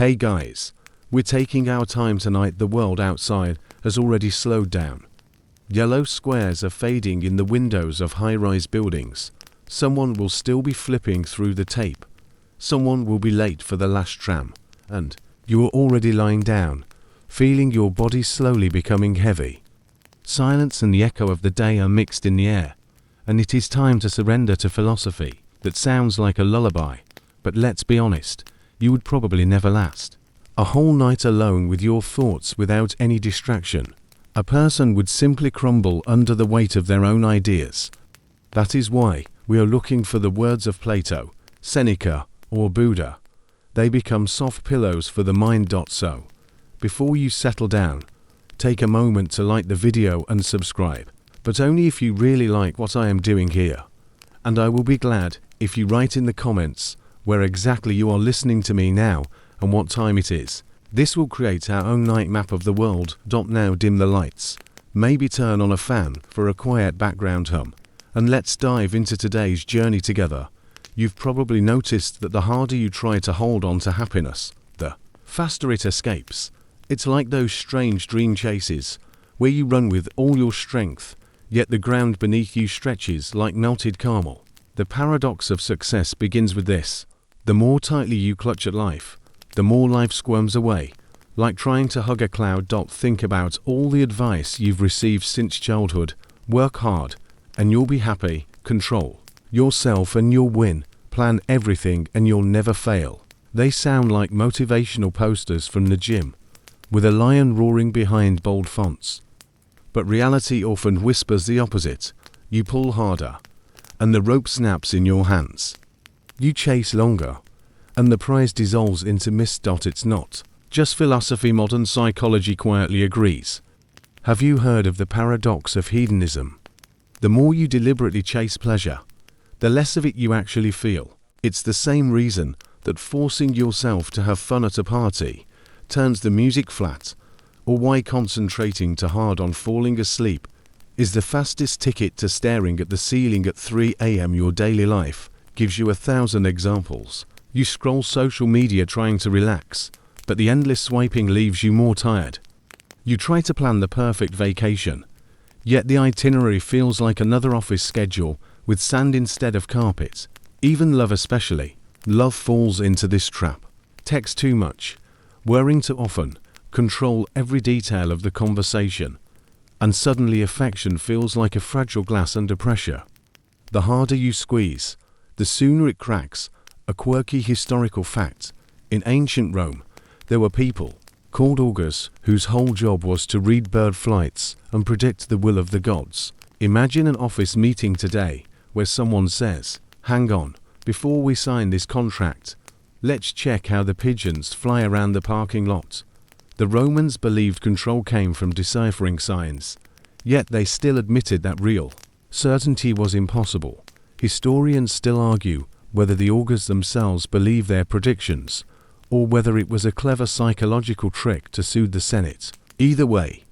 Hey guys, we're taking our time tonight. The world outside has already slowed down. Yellow squares are fading in the windows of high-rise buildings. Someone will still be flipping through the tape. Someone will be late for the last tram. And you are already lying down, feeling your body slowly becoming heavy. Silence and the echo of the day are mixed in the air, and it is time to surrender to philosophy that sounds like a lullaby. But let's be honest, you would probably never last. A whole night alone with your thoughts without any distraction. A person would simply crumble under the weight of their own ideas. That is why we are looking for the words of Plato, Seneca, or Buddha. They become soft pillows for the mind. So, before you settle down, take a moment to like the video and subscribe, but only if you really like what I am doing here. And I will be glad if you write in the comments where exactly you are listening to me now and what time it is. This will create our own night map of the world. Now dim the lights, maybe turn on a fan for a quiet background hum, and let's dive into today's journey together. You've probably noticed that the harder you try to hold on to happiness, the faster it escapes. It's like those strange dream chases, where you run with all your strength, yet the ground beneath you stretches like melted caramel. The paradox of success begins with this: the more tightly you clutch at life, the more life squirms away, like trying to hug a cloud. Think about all the advice you've received since childhood. Work hard, and you'll be happy. Control yourself and you'll win. Plan everything and you'll never fail. They sound like motivational posters from the gym, with a lion roaring behind bold fonts. But reality often whispers the opposite. You pull harder, and the rope snaps in your hands. You chase longer, and the prize dissolves into mist. It's not just philosophy, modern psychology quietly agrees. Have you heard of the paradox of hedonism? The more you deliberately chase pleasure, the less of it you actually feel. It's the same reason that forcing yourself to have fun at a party turns the music flat, or why concentrating too hard on falling asleep is the fastest ticket to staring at the ceiling at 3 a.m. Your daily life gives you 1,000 examples. You scroll social media trying to relax, but the endless swiping leaves you more tired. You try to plan the perfect vacation, yet the itinerary feels like another office schedule with sand instead of carpet. Even love, especially love, falls into this trap. Text too much, worrying too often, control every detail of the conversation, and suddenly affection feels like a fragile glass under pressure. The harder you squeeze, the sooner it cracks. A quirky historical fact: in ancient Rome, there were people called augurs whose whole job was to read bird flights and predict the will of the gods. Imagine an office meeting today where someone says, "Hang on, before we sign this contract, let's check how the pigeons fly around the parking lot." The Romans believed control came from deciphering signs, yet they still admitted that real certainty was impossible. Historians still argue whether the augurs themselves believed their predictions, or whether it was a clever psychological trick to soothe the Senate. Either way,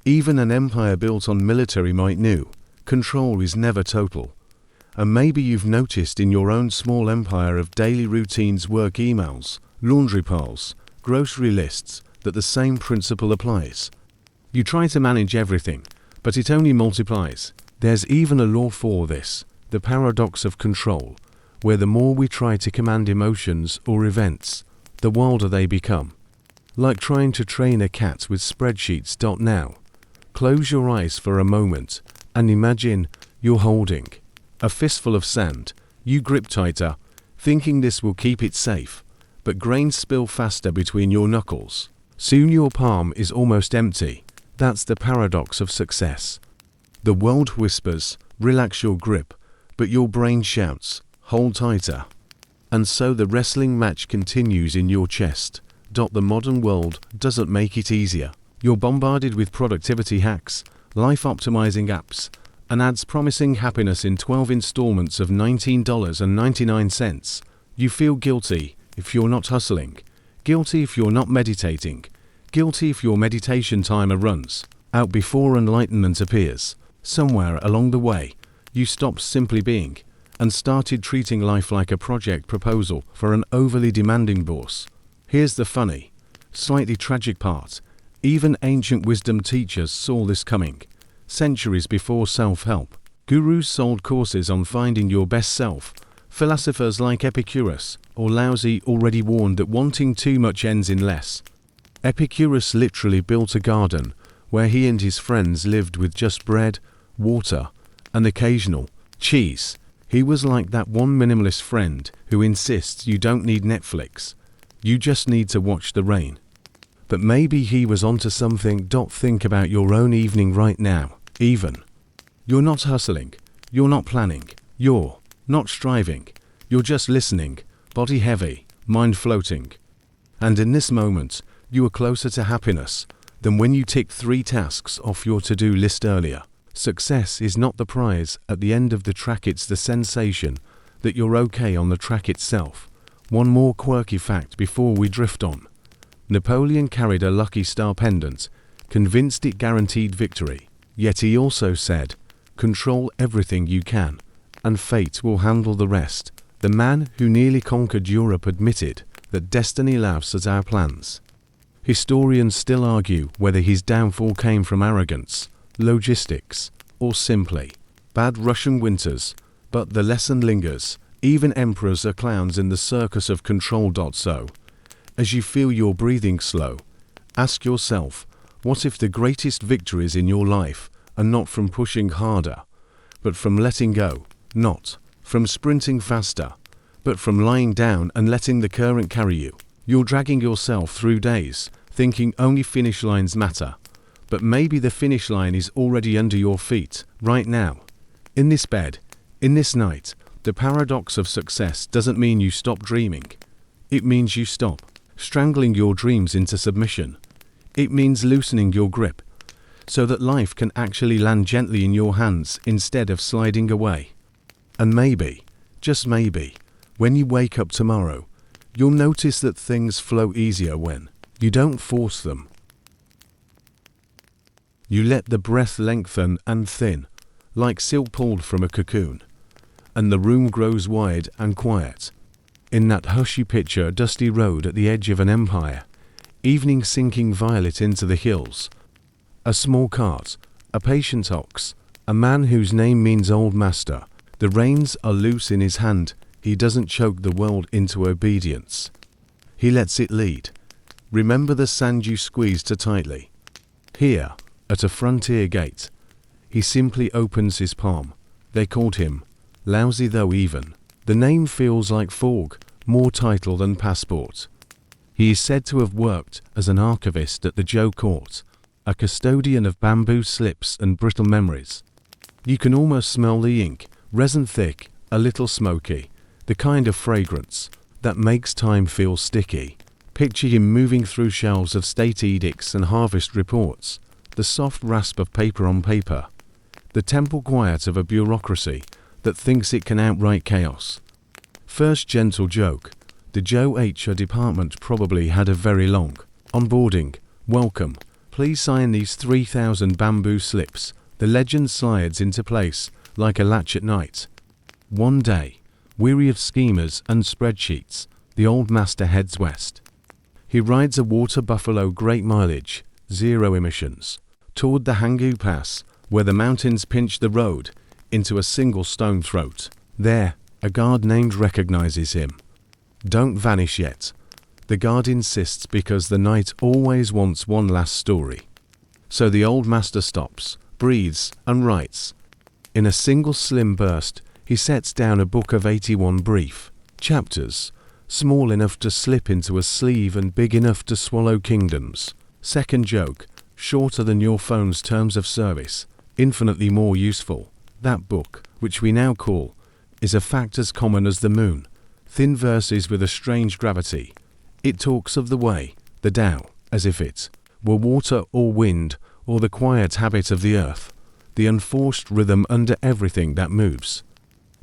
even an empire built on military might knew control is never total. And maybe you've noticed in your own small empire of daily routines, work emails, laundry piles, grocery lists, that the same principle applies. You try to manage everything, but it only multiplies. There's even a law for this, the paradox of control, where the more we try to command emotions or events, the wilder they become. Like trying to train a cat with spreadsheets. Now, close your eyes for a moment and imagine you're holding a fistful of sand. You grip tighter, thinking this will keep it safe, but grains spill faster between your knuckles. Soon your palm is almost empty. That's the paradox of success. The world whispers, "Relax your grip," but your brain shouts, "Hold tighter." And so the wrestling match continues in your chest. The modern world doesn't make it easier. You're bombarded with productivity hacks, life-optimizing apps, and ads promising happiness in 12 installments of $19.99. You feel guilty if you're not hustling, guilty if you're not meditating, guilty if your meditation timer runs out before enlightenment appears. Somewhere along the way, you stopped simply being and started treating life like a project proposal for an overly demanding boss. Here's the funny, slightly tragic part. Even ancient wisdom teachers saw this coming. Centuries before self-help, gurus sold courses on finding your best self. Philosophers like Epicurus or Lao Tzu already warned that wanting too much ends in less. Epicurus literally built a garden where he and his friends lived with just bread, water, and occasional cheese. He was like that one minimalist friend who insists you don't need Netflix. You just need to watch the rain. But maybe he was onto something. Think about your own evening right now. Even. You're not hustling. You're not planning. You're not striving. You're just listening, body heavy, mind floating. And in this moment, you are closer to happiness than when you ticked 3 tasks off your to-do list earlier. Success is not the prize at the end of the track, it's the sensation that you're okay on the track itself. One more quirky fact before we drift on. Napoleon carried a lucky star pendant, convinced it guaranteed victory. Yet he also said, "Control everything you can, and fate will handle the rest." The man who nearly conquered Europe admitted that destiny laughs at our plans. Historians still argue whether his downfall came from arrogance, logistics, or simply bad Russian winters, but the lesson lingers. Even emperors are clowns in the circus of control. So, as you feel your breathing slow, ask yourself, what if the greatest victories in your life are not from pushing harder, but from letting go? Not from sprinting faster, but from lying down and letting the current carry you. You're dragging yourself through days, thinking only finish lines matter. But maybe the finish line is already under your feet, right now. In this bed, in this night. The paradox of success doesn't mean you stop dreaming. It means you stop strangling your dreams into submission. It means loosening your grip, so that life can actually land gently in your hands instead of sliding away. And maybe, just maybe, when you wake up tomorrow, you'll notice that things flow easier when you don't force them. You let the breath lengthen and thin, like silk pulled from a cocoon, and the room grows wide and quiet. In that hushy picture, a dusty road at the edge of an empire, evening sinking violet into the hills, a small cart, a patient ox, a man whose name means old master. The reins are loose in his hand. He doesn't choke the world into obedience. He lets it lead. Remember the sand you squeezed too tightly. Here, at a frontier gate, he simply opens his palm. They called him Lao Tzu, though even the name feels like fog, more title than passport. He is said to have worked as an archivist at the Zhou court, a custodian of bamboo slips and brittle memories. You can almost smell the ink, resin thick, a little smoky, the kind of fragrance that makes time feel sticky. Picture him moving through shelves of state edicts and harvest reports, the soft rasp of paper on paper, the temple quiet of a bureaucracy that thinks it can outright chaos. First gentle joke, the Zhou HR department probably had a very long onboarding. Welcome, please sign these 3,000 bamboo slips. The legend slides into place like a latch at night. One day, weary of schemers and spreadsheets, the old master heads west. He rides a water buffalo, great mileage, 0 emissions, toward the Hanggu Pass, where the mountains pinch the road into a single stone throat. There, a guard named recognizes him. Don't vanish yet. The guard insists because the night always wants one last story. So the old master stops, breathes, and writes. In a single slim burst, he sets down a book of 81 brief chapters, small enough to slip into a sleeve and big enough to swallow kingdoms. Second joke, shorter than your phone's terms of service, infinitely more useful. That book, which we now call, is a fact as common as the moon. Thin verses with a strange gravity. It talks of the way, the Tao, as if it were water or wind or the quiet habit of the earth, the unforced rhythm under everything that moves.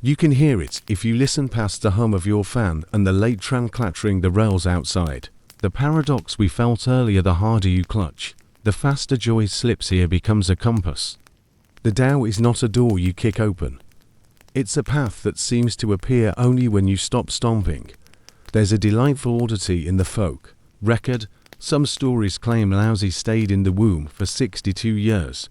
You can hear it if you listen past the hum of your fan and the late tram clattering the rails outside. The paradox we felt earlier, the harder you clutch, the faster joy slips here, becomes a compass. The Tao is not a door you kick open. It's a path that seems to appear only when you stop stomping. There's a delightful oddity in the folk Record, some stories claim Lao Tzu stayed in the womb for 62 years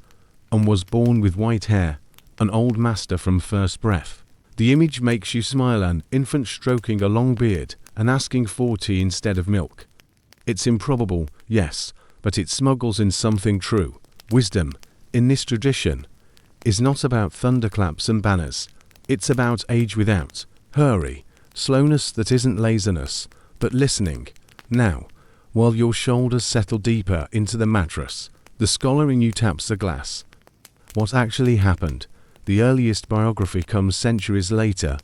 and was born with white hair, an old master from first breath. The image makes you smile, an infant stroking a long beard and asking for tea instead of milk. It's improbable, yes, but it smuggles in something true. Wisdom, in this tradition, is not about thunderclaps and banners. It's about age without hurry, slowness that isn't laziness, but listening. Now, while your shoulders settle deeper into the mattress, the scholar in you taps the glass. What actually happened? The earliest biography comes centuries later,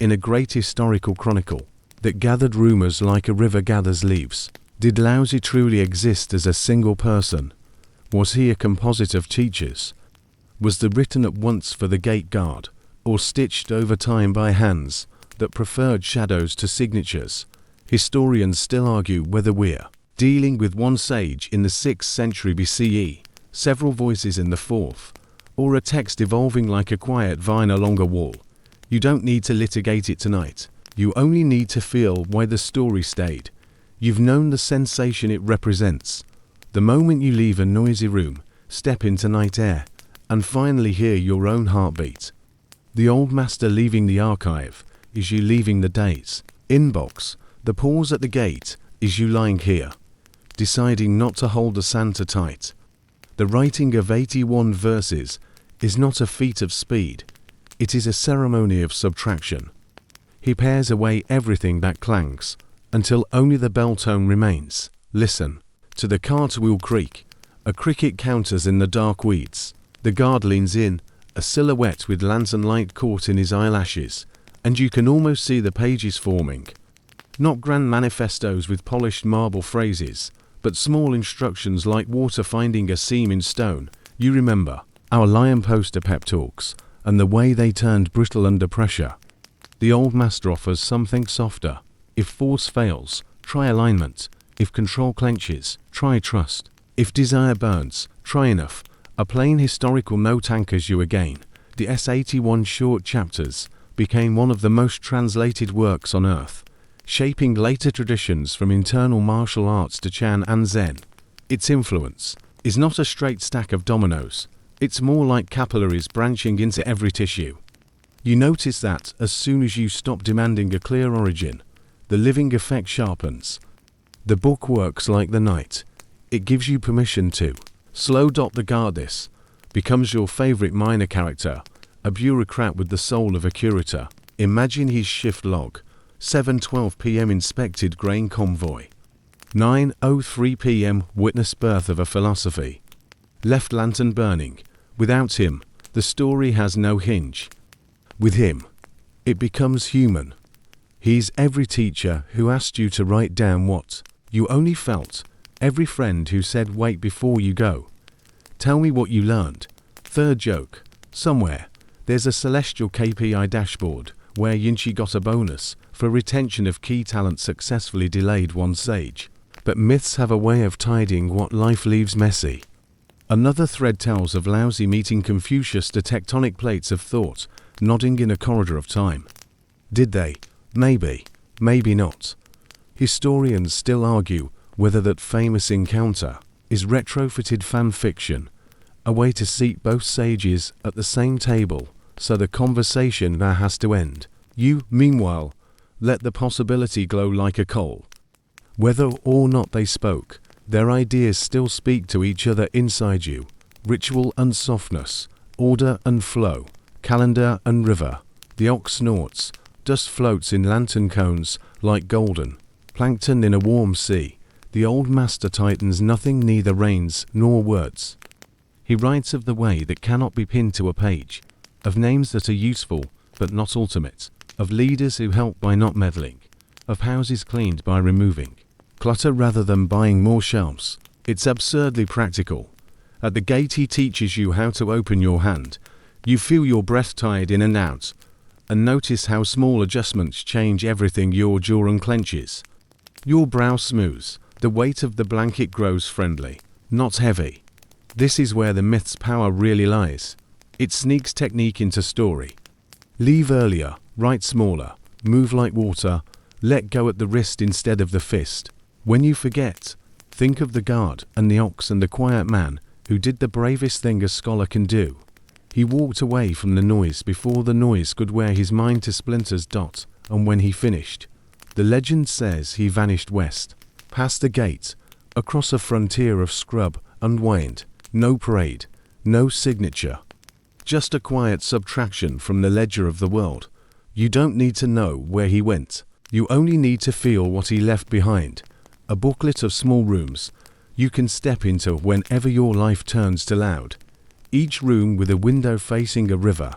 in a great historical chronicle that gathered rumors like a river gathers leaves. Did Lao Tzu truly exist as a single person? Was he a composite of teachers? Was the written at once for the gate guard, or stitched over time by hands that preferred shadows to signatures? Historians still argue whether we're dealing with one sage in the 6th century BCE, several voices in the 4th, or a text evolving like a quiet vine along a wall. You don't need to litigate it tonight. You only need to feel why the story stayed. You've known the sensation it represents. The moment you leave a noisy room, step into night air, and finally hear your own heartbeat. The old master leaving the archive is you leaving the day's inbox. The pause at the gate is you lying here, deciding not to hold the Santa tight. The writing of 81 verses is not a feat of speed. It is a ceremony of subtraction. He pares away everything that clangs, until only the bell tone remains. Listen to the cartwheel creak. A cricket counters in the dark weeds. The guard leans in, a silhouette with lantern light caught in his eyelashes, and you can almost see the pages forming. Not grand manifestos with polished marble phrases, but small instructions like water finding a seam in stone. You remember our lion poster pep talks, and the way they turned brittle under pressure. The old master offers something softer. If force fails, try alignment. If control clenches, try trust. If desire burns, try enough. A plain historical note anchors you again. The S81 short chapters became one of the most translated works on earth, shaping later traditions from internal martial arts to Chan and Zen. Its influence is not a straight stack of dominoes. It's more like capillaries branching into every tissue. You notice that as soon as you stop demanding a clear origin, the living effect sharpens. The book works like the night. It gives you permission to slow. The Guardis becomes your favorite minor character, a bureaucrat with the soul of a curator. Imagine his shift log. 7:12 p.m. inspected grain convoy. 9:03 p.m. witness birth of a philosophy. Left lantern burning. Without him, the story has no hinge. With him, it becomes human. He's every teacher who asked you to write down what you only felt, every friend who said wait before you go. Tell me what you learned. Third joke. Somewhere, there's a celestial KPI dashboard where Yinchi got a bonus for retention of key talent successfully delayed one sage. But myths have a way of tidying what life leaves messy. Another thread tells of Lao Tzu meeting Confucius to tectonic plates of thought, nodding in a corridor of time. Did they? Maybe. Maybe not. Historians still argue whether that famous encounter is retrofitted fan fiction, a way to seat both sages at the same table, so the conversation now has to end. You, meanwhile, let the possibility glow like a coal. Whether or not they spoke, their ideas still speak to each other inside you. Ritual and softness, order and flow, calendar and river. The ox snorts, dust floats in lantern cones like golden plankton in a warm sea. The old master tightens nothing, neither reins nor words. He writes of the way that cannot be pinned to a page, of names that are useful but not ultimate, of leaders who help by not meddling, of houses cleaned by removing clutter rather than buying more shelves. It's absurdly practical. At the gate he teaches you how to open your hand. You feel your breath tied in and out, and notice how small adjustments change everything. Your jaw unclenches, your brow smooths, the weight of the blanket grows friendly, not heavy. This is where the myth's power really lies. It sneaks technique into story. Leave earlier, write smaller, move like water, let go at the wrist instead of the fist. When you forget, think of the guard and the ox and the quiet man who did the bravest thing a scholar can do. He walked away from the noise before the noise could wear his mind to splinters. And when he finished, the legend says he vanished west, past the gate, across a frontier of scrub and wind. No parade, no signature. Just a quiet subtraction from the ledger of the world. You don't need to know where he went. You only need to feel what he left behind. A booklet of small rooms you can step into whenever your life turns to loud. Each room with a window facing a river.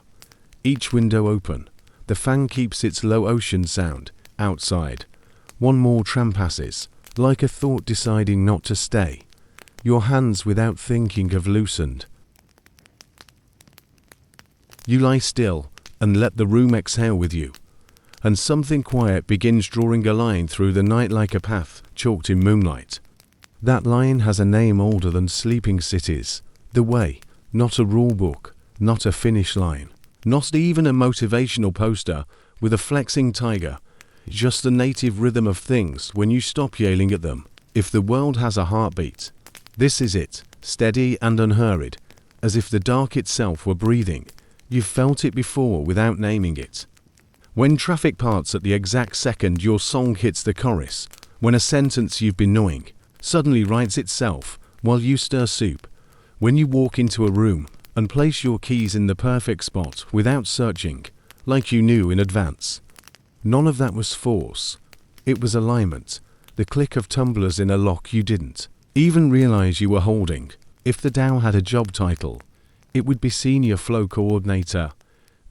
Each window open. The fan keeps its low ocean sound outside. One more tram passes, like a thought deciding not to stay. Your hands without thinking have loosened. You lie still and let the room exhale with you. And something quiet begins drawing a line through the night like a path chalked in moonlight. That line has a name older than sleeping cities. The way, not a rule book, not a finish line, not even a motivational poster with a flexing tiger, just the native rhythm of things when you stop yelling at them. If the world has a heartbeat, this is it, steady and unhurried, as if the dark itself were breathing. You've felt it before without naming it. When traffic parts at the exact second your song hits the chorus, when a sentence you've been gnawing suddenly writes itself while you stir soup, when you walk into a room and place your keys in the perfect spot without searching, like you knew in advance. None of that was force. It was alignment, the click of tumblers in a lock you didn't even realize you were holding. If the Tao had a job title, it would be Senior Flow Coordinator.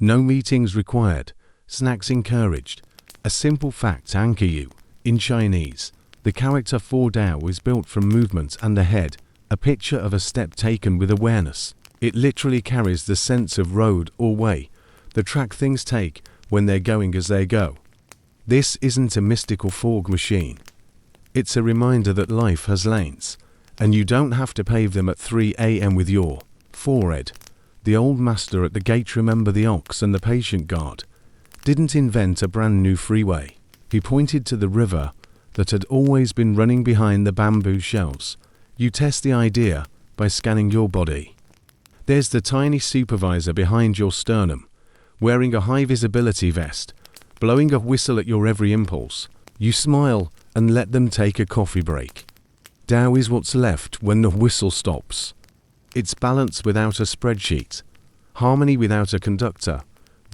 No meetings required, snacks encouraged. A simple fact to anchor you. In Chinese, the character for Tao is built from movement and the head, a picture of a step taken with awareness. It literally carries the sense of road or way, the track things take when they're going as they go. This isn't a mystical fog machine. It's a reminder that life has lanes, and you don't have to pave them at 3 a.m. with your forehead. The old master at the gate, remember the ox and the patient guard, didn't invent a brand new freeway. He pointed to the river that had always been running behind the bamboo shelves. You test the idea by scanning your body. There's the tiny supervisor behind your sternum, wearing a high visibility vest, blowing a whistle at your every impulse. You smile and let them take a coffee break. Tao is what's left when the whistle stops. It's balance without a spreadsheet, harmony without a conductor,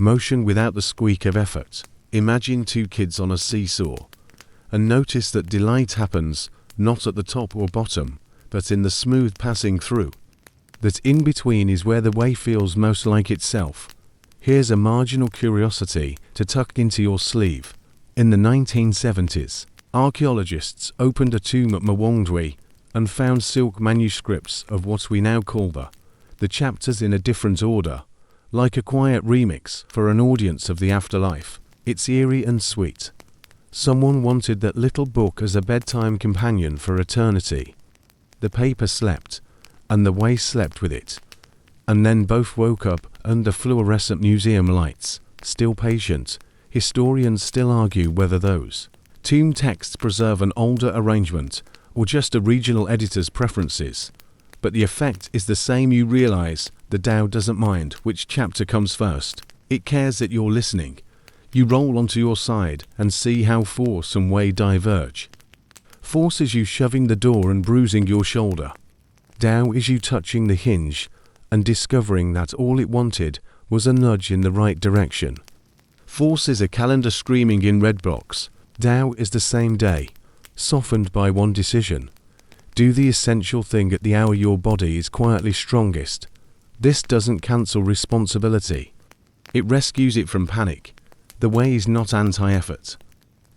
motion without the squeak of effort. Imagine two kids on a seesaw, and notice that delight happens not at the top or bottom, but in the smooth passing through. That in between is where the way feels most like itself. Here's a marginal curiosity to tuck into your sleeve. In the 1970s, archaeologists opened a tomb at Mwangdui and found silk manuscripts of what we now call the chapters in a different order, like a quiet remix for an audience of the afterlife. It's eerie and sweet. Someone wanted that little book as a bedtime companion for eternity. The paper slept, and the way slept with it. And then both woke up under fluorescent museum lights. Still patient, historians still argue whether those tomb texts preserve an older arrangement or just a regional editor's preferences. But the effect is the same. You realize the Tao doesn't mind which chapter comes first. It cares that you're listening. You roll onto your side and see how force and way diverge. Force is you shoving the door and bruising your shoulder. Tao is you touching the hinge and discovering that all it wanted was a nudge in the right direction. Force is a calendar screaming in red blocks. Tao is the same day, softened by one decision. Do the essential thing at the hour your body is quietly strongest. This doesn't cancel responsibility. It rescues it from panic. The way is not anti-effort.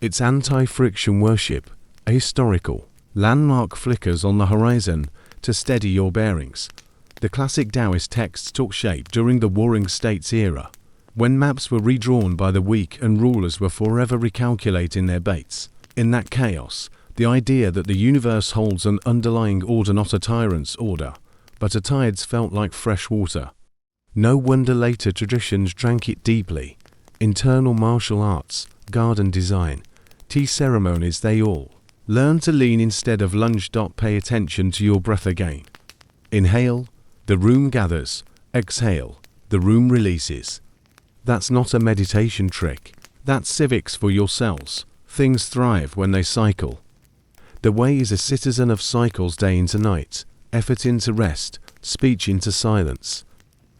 It's anti-friction worship, a historical landmark flickers on the horizon to steady your bearings. The classic Taoist texts took shape during the Warring States era, when maps were redrawn by the weak and rulers were forever recalculating their baits. In that chaos, the idea that the universe holds an underlying order, not a tyrant's order, but a tides, felt like fresh water. No wonder later traditions drank it deeply. Internal martial arts, garden design, tea ceremonies, they all Learn to lean instead of lunge. Pay attention to your breath again. Inhale, the room gathers. Exhale, the room releases. That's not a meditation trick. That's civics for your cells. Things thrive when they cycle. The way is a citizen of cycles day into night, effort into rest, speech into silence.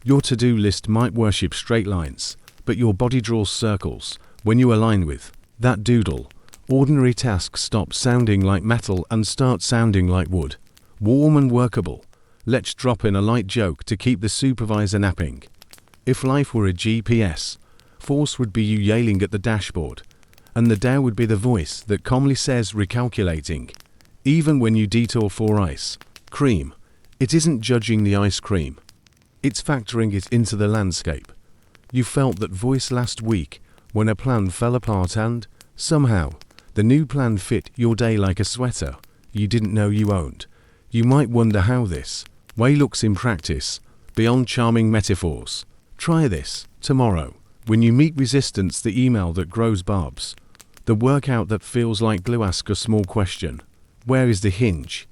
Your to-do list might worship straight lines, but your body draws circles. When you align with that doodle, ordinary tasks stop sounding like metal and start sounding like wood. Warm and workable. Let's drop in a light joke to keep the supervisor napping. If life were a GPS, force would be you yelling at the dashboard, and the Tao would be the voice that calmly says recalculating. Even when you detour for ice cream, it isn't judging the ice cream. It's factoring it into the landscape. You felt that voice last week when a plan fell apart and, somehow, the new plan fit your day like a sweater you didn't know you owned. You might wonder how this way looks in practice, beyond charming metaphors. Try this tomorrow. When you meet resistance, the email that grows barbs, the workout that feels like glue, ask a small question. Where is the hinge?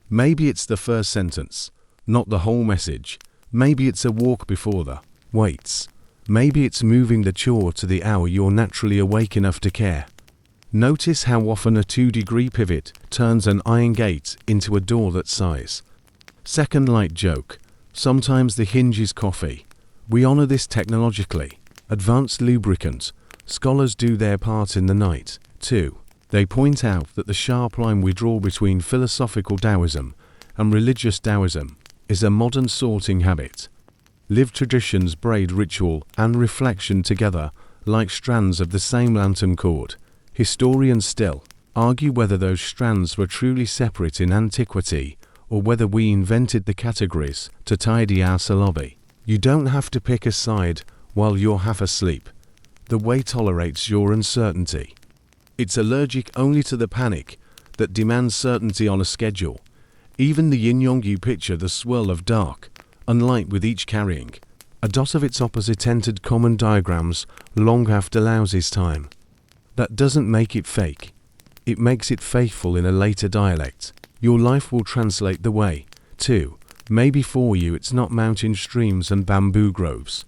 Maybe it's the first sentence, not the whole message. Maybe it's a walk before the waits. Maybe it's moving the chore to the hour you're naturally awake enough to care. Notice how often a 2-degree pivot turns an iron gate into a door that sighs. Second light joke. Sometimes the hinge is coffee. We honor this technologically. Advanced lubricant. Scholars do their part in the night, too. They point out that the sharp line we draw between philosophical Taoism and religious Taoism is a modern sorting habit. Live traditions braid ritual and reflection together like strands of the same lantern cord. Historians still argue whether those strands were truly separate in antiquity or whether we invented the categories to tidy our lullaby. You don't have to pick a side while you're half asleep. The way tolerates your uncertainty. It's allergic only to the panic that demands certainty on a schedule. Even the yin-yang you picture the swirl of dark and light with each carrying a dot of its opposite entered common diagrams long after Laozi's time. That doesn't make it fake. It makes it faithful in a later dialect. Your life will translate the way, too. Maybe for you it's not mountain streams and bamboo groves.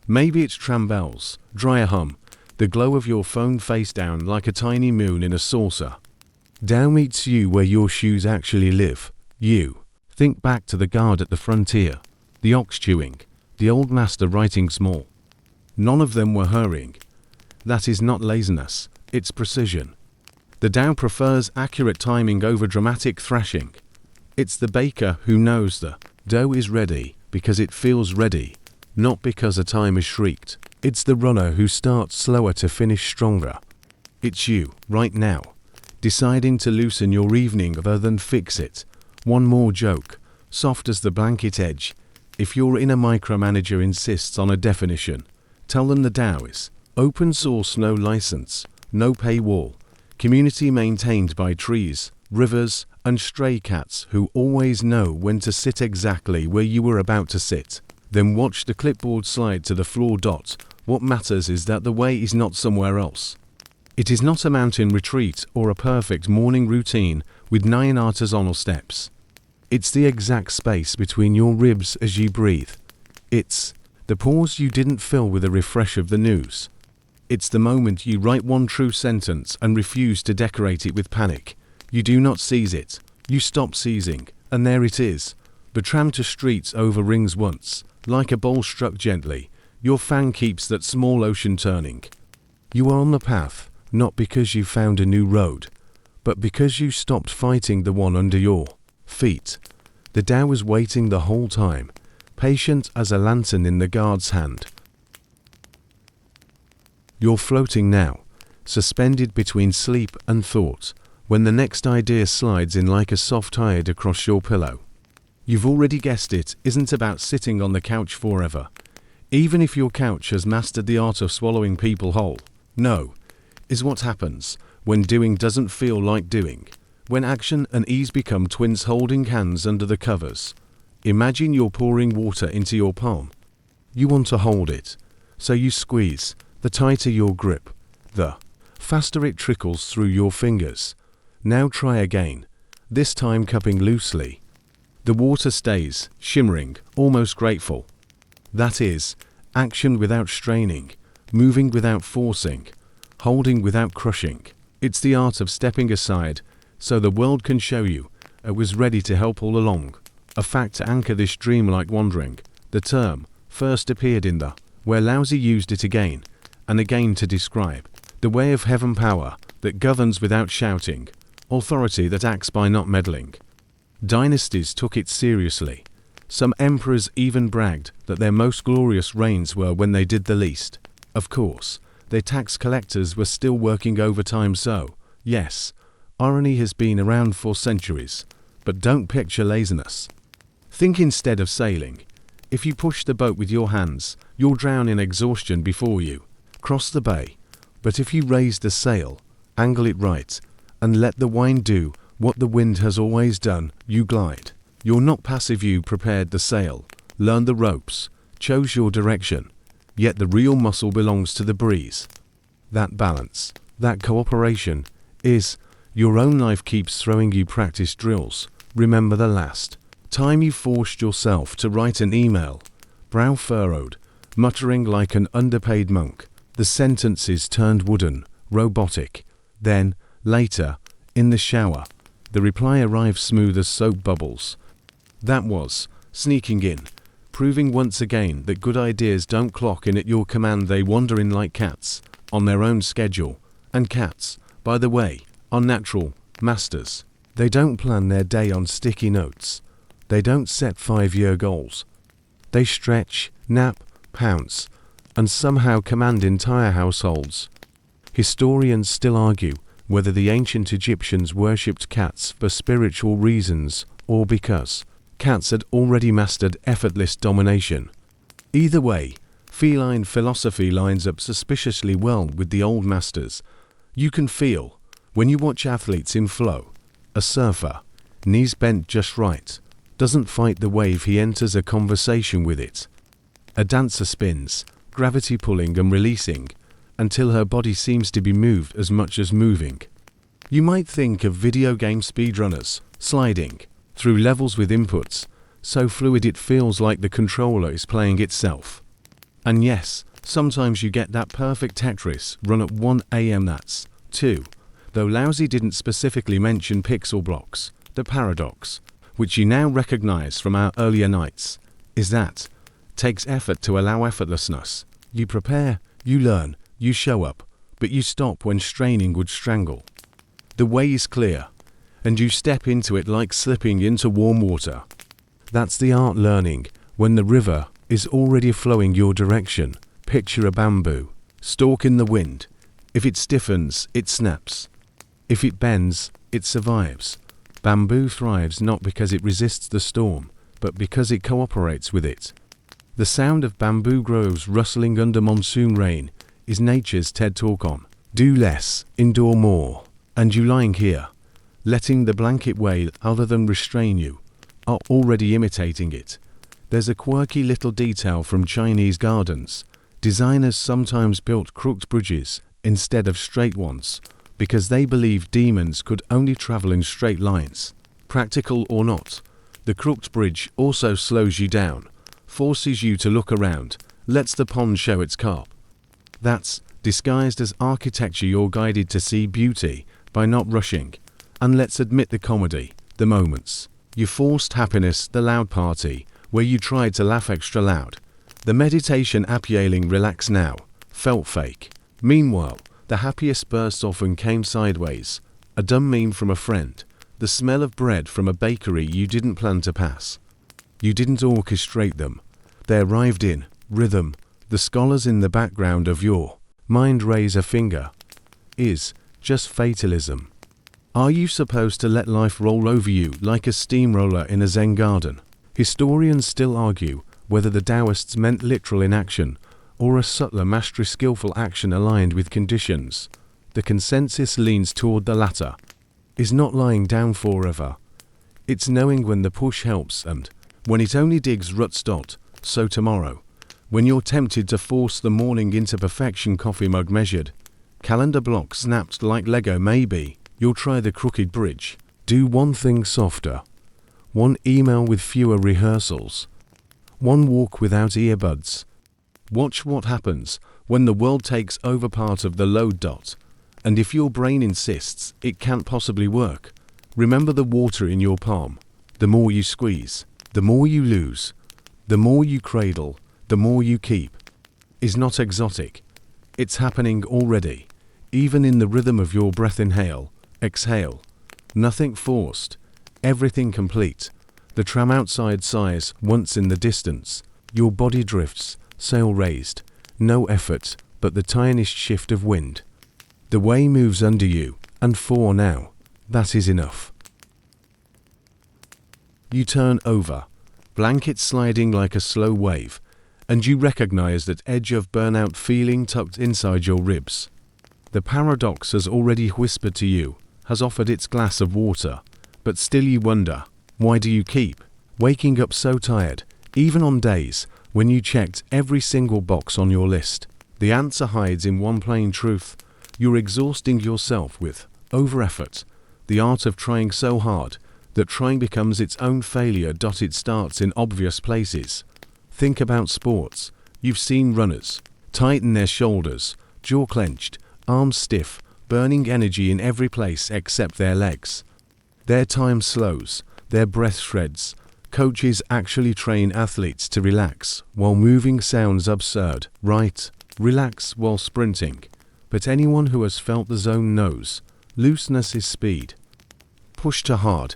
Maybe it's tram bells, dry hum, the glow of your phone face down like a tiny moon in a saucer. Tao meets you where your shoes actually live. You. Think back to the guard at the frontier, the ox chewing, the old master writing small. None of them were hurrying. That is not laziness, it's precision. The Tao prefers accurate timing over dramatic thrashing. It's the baker who knows the dough is ready because it feels ready, not because a time is shrieked. It's the runner who starts slower to finish stronger. It's you, right now, deciding to loosen your evening rather than fix it. One more joke, soft as the blanket edge. If your inner micromanager insists on a definition, tell them the Tao is open source, no license, no paywall, community maintained by trees, rivers, and stray cats who always know when to sit exactly where you were about to sit. Then watch the clipboard slide to the floor. What matters is that the way is not somewhere else. It is not a mountain retreat or a perfect morning routine with 9 artisanal steps. It's the exact space between your ribs as you breathe. It's the pause you didn't fill with a refresh of the news. It's the moment you write one true sentence and refuse to decorate it with panic. You do not seize it. You stop seizing, and there it is. The tram to streets over rings once, like a bowl struck gently. Your fan keeps that small ocean turning. You are on the path, not because you found a new road, but because you stopped fighting the one under your feet. The Tao was waiting the whole time, patient as a lantern in the guard's hand. You're floating now, suspended between sleep and thought, when the next idea slides in like a soft tide across your pillow. You've already guessed it isn't about sitting on the couch forever, even if your couch has mastered the art of swallowing people whole. No, is what happens when doing doesn't feel like doing, when action and ease become twins holding hands under the covers. Imagine you're pouring water into your palm. You want to hold it, so you squeeze. The tighter your grip, the faster it trickles through your fingers. Now try again, this time cupping loosely. The water stays, shimmering, almost grateful. That is, action without straining, moving without forcing, holding without crushing. It's the art of stepping aside, so the world can show you, it was ready to help all along. A fact to anchor this dreamlike wandering. The term first appeared in the where Lao Tzu used it again and again to describe the way of heaven, power that governs without shouting, authority that acts by not meddling. Dynasties took it seriously. Some emperors even bragged that their most glorious reigns were when they did the least. Of course, their tax collectors were still working overtime, so, yes, irony has been around for centuries, but don't picture laziness. Think instead of sailing. If you push the boat with your hands, you'll drown in exhaustion before you cross the bay. But if you raise the sail, angle it right, and let the wind do what the wind has always done, you glide. You're not passive, you prepared the sail, learned the ropes, chose your direction, yet the real muscle belongs to the breeze. That balance, that cooperation, is, your own life keeps throwing you practice drills. Remember the last time you forced yourself to write an email, brow furrowed, muttering like an underpaid monk. The sentences turned wooden, robotic. Then, later, in the shower, the reply arrived smooth as soap bubbles. That was sneaking in, proving once again that good ideas don't clock in at your command. They wander in like cats, on their own schedule. And cats, by the way, are natural masters. They don't plan their day on sticky notes. They don't set 5-year goals. They stretch, nap, pounce, and somehow command entire households. Historians still argue whether the ancient Egyptians worshipped cats for spiritual reasons or because cats had already mastered effortless domination. Either way, feline philosophy lines up suspiciously well with the old masters. You can feel, when you watch athletes in flow, a surfer, knees bent just right, doesn't fight the wave, he enters a conversation with it. A dancer spins, gravity pulling and releasing, until her body seems to be moved as much as moving. You might think of video game speedrunners, sliding through levels with inputs, so fluid it feels like the controller is playing itself. And yes, sometimes you get that perfect Tetris run at 1 AM. That's 2. Though Lao Tzu didn't specifically mention pixel blocks, the paradox, which you now recognize from our earlier nights, is that takes effort to allow effortlessness. You prepare, you learn, you show up, but you stop when straining would strangle. The way is clear, and you step into it like slipping into warm water. That's the art, learning when the river is already flowing your direction. Picture a bamboo stalk in the wind. If it stiffens, it snaps. If it bends, it survives. Bamboo thrives not because it resists the storm, but because it cooperates with it. The sound of bamboo groves rustling under monsoon rain is nature's TED Talk on do less, endure more. And you lying here, letting the blanket wail other than restrain you, are already imitating it. There's a quirky little detail from Chinese gardens. Designers sometimes built crooked bridges instead of straight ones, because they believed demons could only travel in straight lines. Practical or not, the crooked bridge also slows you down, forces you to look around, lets the pond show its carp. That's disguised as architecture. You're guided to see beauty by not rushing. And let's admit the comedy, the moments. You forced happiness, the loud party, where you tried to laugh extra loud. The meditation app yelling relax now, felt fake. Meanwhile, the happiest bursts often came sideways. A dumb meme from a friend. The smell of bread from a bakery you didn't plan to pass. You didn't orchestrate them. They arrived in rhythm. The scholars in the background of your mind raise a finger. Is just fatalism. Are you supposed to let life roll over you like a steamroller in a Zen garden? Historians still argue whether the Taoists meant literal inaction or a subtler, mastery, skillful action aligned with conditions. The consensus leans toward the latter. Is not lying down forever. It's knowing when the push helps and when it only digs ruts. So tomorrow, when you're tempted to force the morning into perfection, coffee mug measured, calendar block snapped like Lego, maybe You'll try the crooked bridge. Do one thing softer. One email with fewer rehearsals. One walk without earbuds. Watch what happens when the world takes over part of the load dot. And if your brain insists it can't possibly work, remember the water in your palm. The more you squeeze, the more you lose. The more you cradle, the more you keep. Is not exotic. It's happening already, even in the rhythm of your breath. Inhale, exhale. Nothing forced, everything complete. The tram outside sighs once in the distance. Your body drifts, sail raised. No effort, but the tiniest shift of wind. The way moves under you, and for now, that is enough. You turn over, blanket sliding like a slow wave, and you recognize that edge of burnout feeling tucked inside your ribs. The paradox has already whispered to you, has offered its glass of water, but still you wonder, why do you keep waking up so tired, even on days when you checked every single box on your list? The answer hides in one plain truth. You're exhausting yourself with over-effort, the art of trying so hard that trying becomes its own failure. It starts in obvious places. Think about sports. You've seen runners tighten their shoulders, jaw clenched, arms stiff, burning energy in every place except their legs. Their time slows, their breath shreds. Coaches actually train athletes to relax while moving. Sounds absurd, right? Relax while sprinting. But anyone who has felt the zone knows looseness is speed. Push too hard,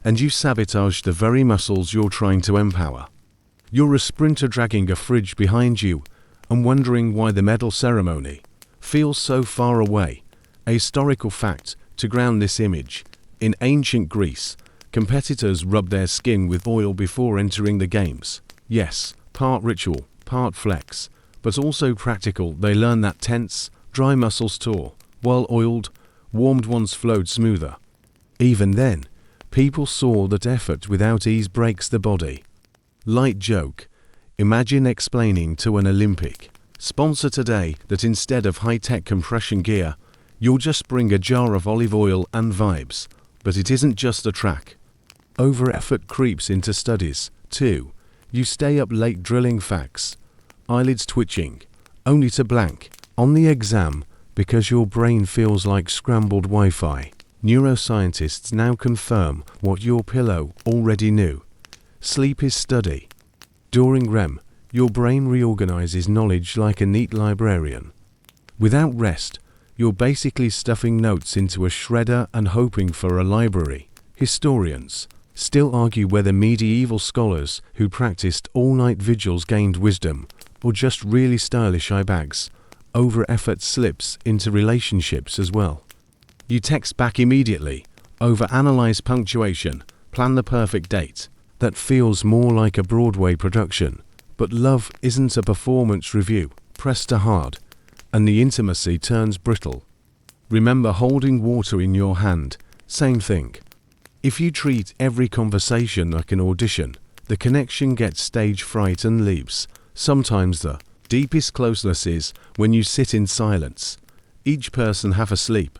and you sabotage the very muscles you're trying to empower. You're a sprinter dragging a fridge behind you and wondering why the medal ceremony feels so far away. A historical fact to ground this image. In ancient Greece, competitors rubbed their skin with oil before entering the games. Yes, part ritual, part flex, but also practical. They learned that tense, dry muscles tore, while oiled, warmed ones flowed smoother. Even then, people saw that effort without ease breaks the body. Light joke. Imagine explaining to an Olympic sponsor today that instead of high-tech compression gear, you'll just bring a jar of olive oil and vibes. But it isn't just a track. Over-effort creeps into studies, too. You stay up late drilling facts, eyelids twitching, only to blank on the exam because your brain feels like scrambled Wi-Fi. Neuroscientists now confirm what your pillow already knew. Sleep is study. During REM, your brain reorganizes knowledge like a neat librarian. Without rest, you're basically stuffing notes into a shredder and hoping for a library. Historians still argue whether medieval scholars who practiced all-night vigils gained wisdom, or just really stylish eye bags. Over-effort slips into relationships as well. You text back immediately, over-analyze punctuation, plan the perfect date. That feels more like a Broadway production. But love isn't a performance review. Press too hard, and the intimacy turns brittle. Remember holding water in your hand. Same thing. If you treat every conversation like an audition, the connection gets stage fright and leaves. Sometimes the deepest closeness is when you sit in silence, each person half asleep,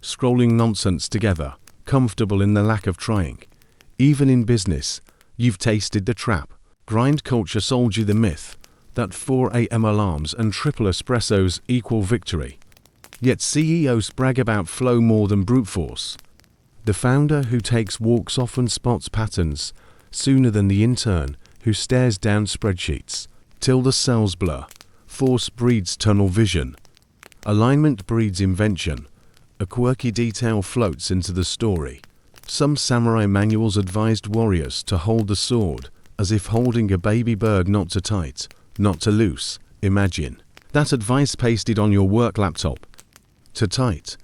scrolling nonsense together, comfortable in the lack of trying. Even in business, you've tasted the trap. Grind culture sold you the myth that 4 a.m. alarms and triple espressos equal victory. Yet CEOs brag about flow more than brute force. The founder who takes walks often spots patterns sooner than the intern who stares down spreadsheets. Till the cells blur. Force breeds tunnel vision. Alignment breeds invention. A quirky detail floats into the story. Some samurai manuals advised warriors to hold the sword as if holding a baby bird, not too tight, not too loose. Imagine that advice pasted on your work laptop. Too tight,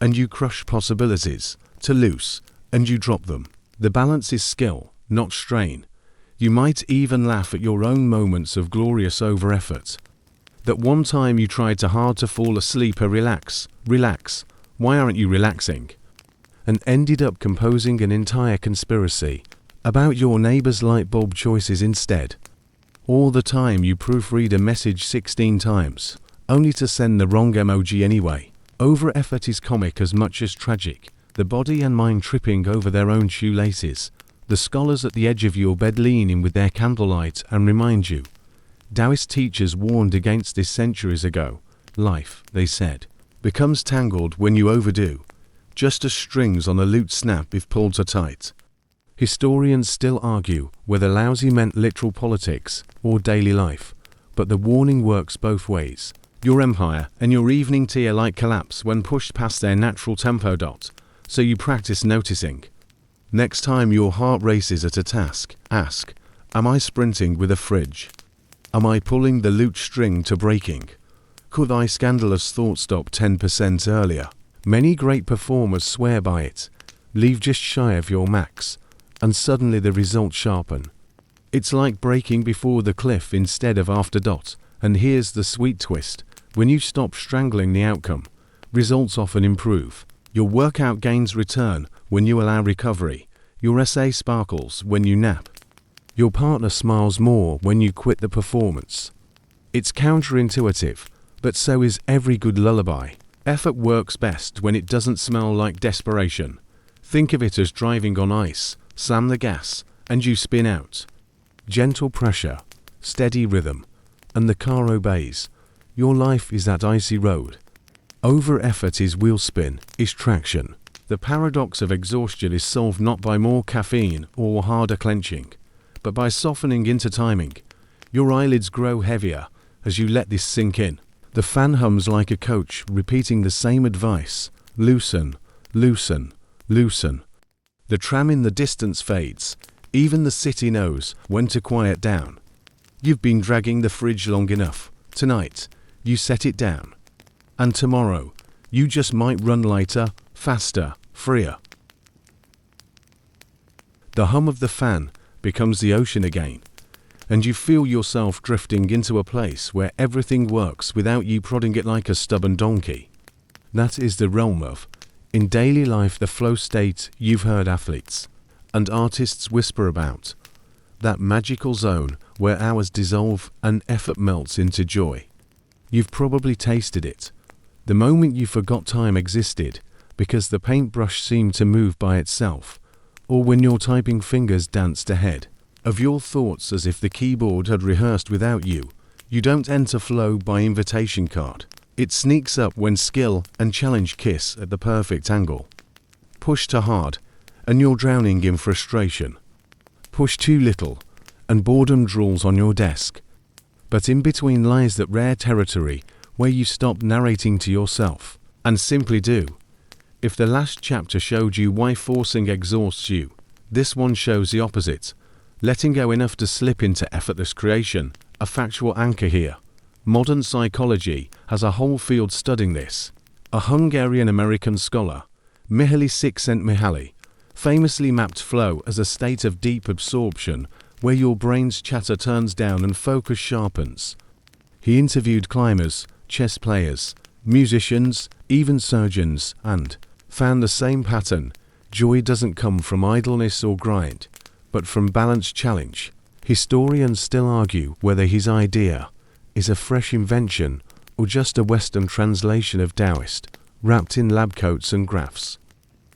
and you crush possibilities. Too loose, and you drop them. The balance is skill, not strain. You might even laugh at your own moments of glorious over-effort. That one time you tried too hard to fall asleep. Relax. Why aren't you relaxing? And ended up composing an entire conspiracy about your neighbor's light bulb choices instead. All the time you proofread a message 16 times, only to send the wrong emoji anyway. Over-effort is comic as much as tragic, the body and mind tripping over their own shoelaces. The scholars at the edge of your bed lean in with their candlelight and remind you. Taoist teachers warned against this centuries ago. Life, they said, becomes tangled when you overdo, just as strings on a lute snap if pulled too tight. Historians still argue whether Lao Tzu meant literal politics or daily life, but the warning works both ways. Your empire and your evening tea alike collapse when pushed past their natural tempo. So you practice noticing. Next time your heart races at a task, ask, am I sprinting with a fridge? Am I pulling the lute string to breaking? Could thy scandalous thought stop 10% earlier? Many great performers swear by it. Leave just shy of your max, and suddenly the results sharpen. It's like breaking before the cliff instead of after. And here's the sweet twist. When you stop strangling the outcome, results often improve. Your workout gains return when you allow recovery. Your essay sparkles when you nap. Your partner smiles more when you quit the performance. It's counterintuitive, but so is every good lullaby. Effort works best when it doesn't smell like desperation. Think of it as driving on ice. Slam the gas, and you spin out. Gentle pressure, steady rhythm, and the car obeys. Your life is that icy road. Over-effort is wheel spin, is traction. The paradox of exhaustion is solved not by more caffeine or harder clenching, but by softening into timing. Your eyelids grow heavier as you let this sink in. The fan hums like a coach repeating the same advice. Loosen, loosen, loosen. The tram in the distance fades. Even the city knows when to quiet down. You've been dragging the fridge long enough. Tonight, you set it down. And tomorrow, you just might run lighter, faster, freer. The hum of the fan becomes the ocean again, and you feel yourself drifting into a place where everything works without you prodding it like a stubborn donkey. That is the realm of, in daily life, the flow state you've heard athletes and artists whisper about. That magical zone where hours dissolve and effort melts into joy. You've probably tasted it. The moment you forgot time existed because the paintbrush seemed to move by itself, or when your typing fingers danced ahead of your thoughts as if the keyboard had rehearsed without you. You don't enter flow by invitation card. It sneaks up when skill and challenge kiss at the perfect angle. Push too hard, and you're drowning in frustration. Push too little, and boredom drools on your desk. But in between lies that rare territory where you stop narrating to yourself, and simply do. If the last chapter showed you why forcing exhausts you, this one shows the opposite. Letting go enough to slip into effortless creation, a factual anchor here. Modern psychology has a whole field studying this. A Hungarian-American scholar, Mihaly Csikszentmihalyi, famously mapped flow as a state of deep absorption where your brain's chatter turns down and focus sharpens. He interviewed climbers, chess players, musicians, even surgeons, and found the same pattern. Joy doesn't come from idleness or grind, but from balanced challenge. Historians still argue whether his idea is a fresh invention or just a Western translation of Taoist, wrapped in lab coats and graphs.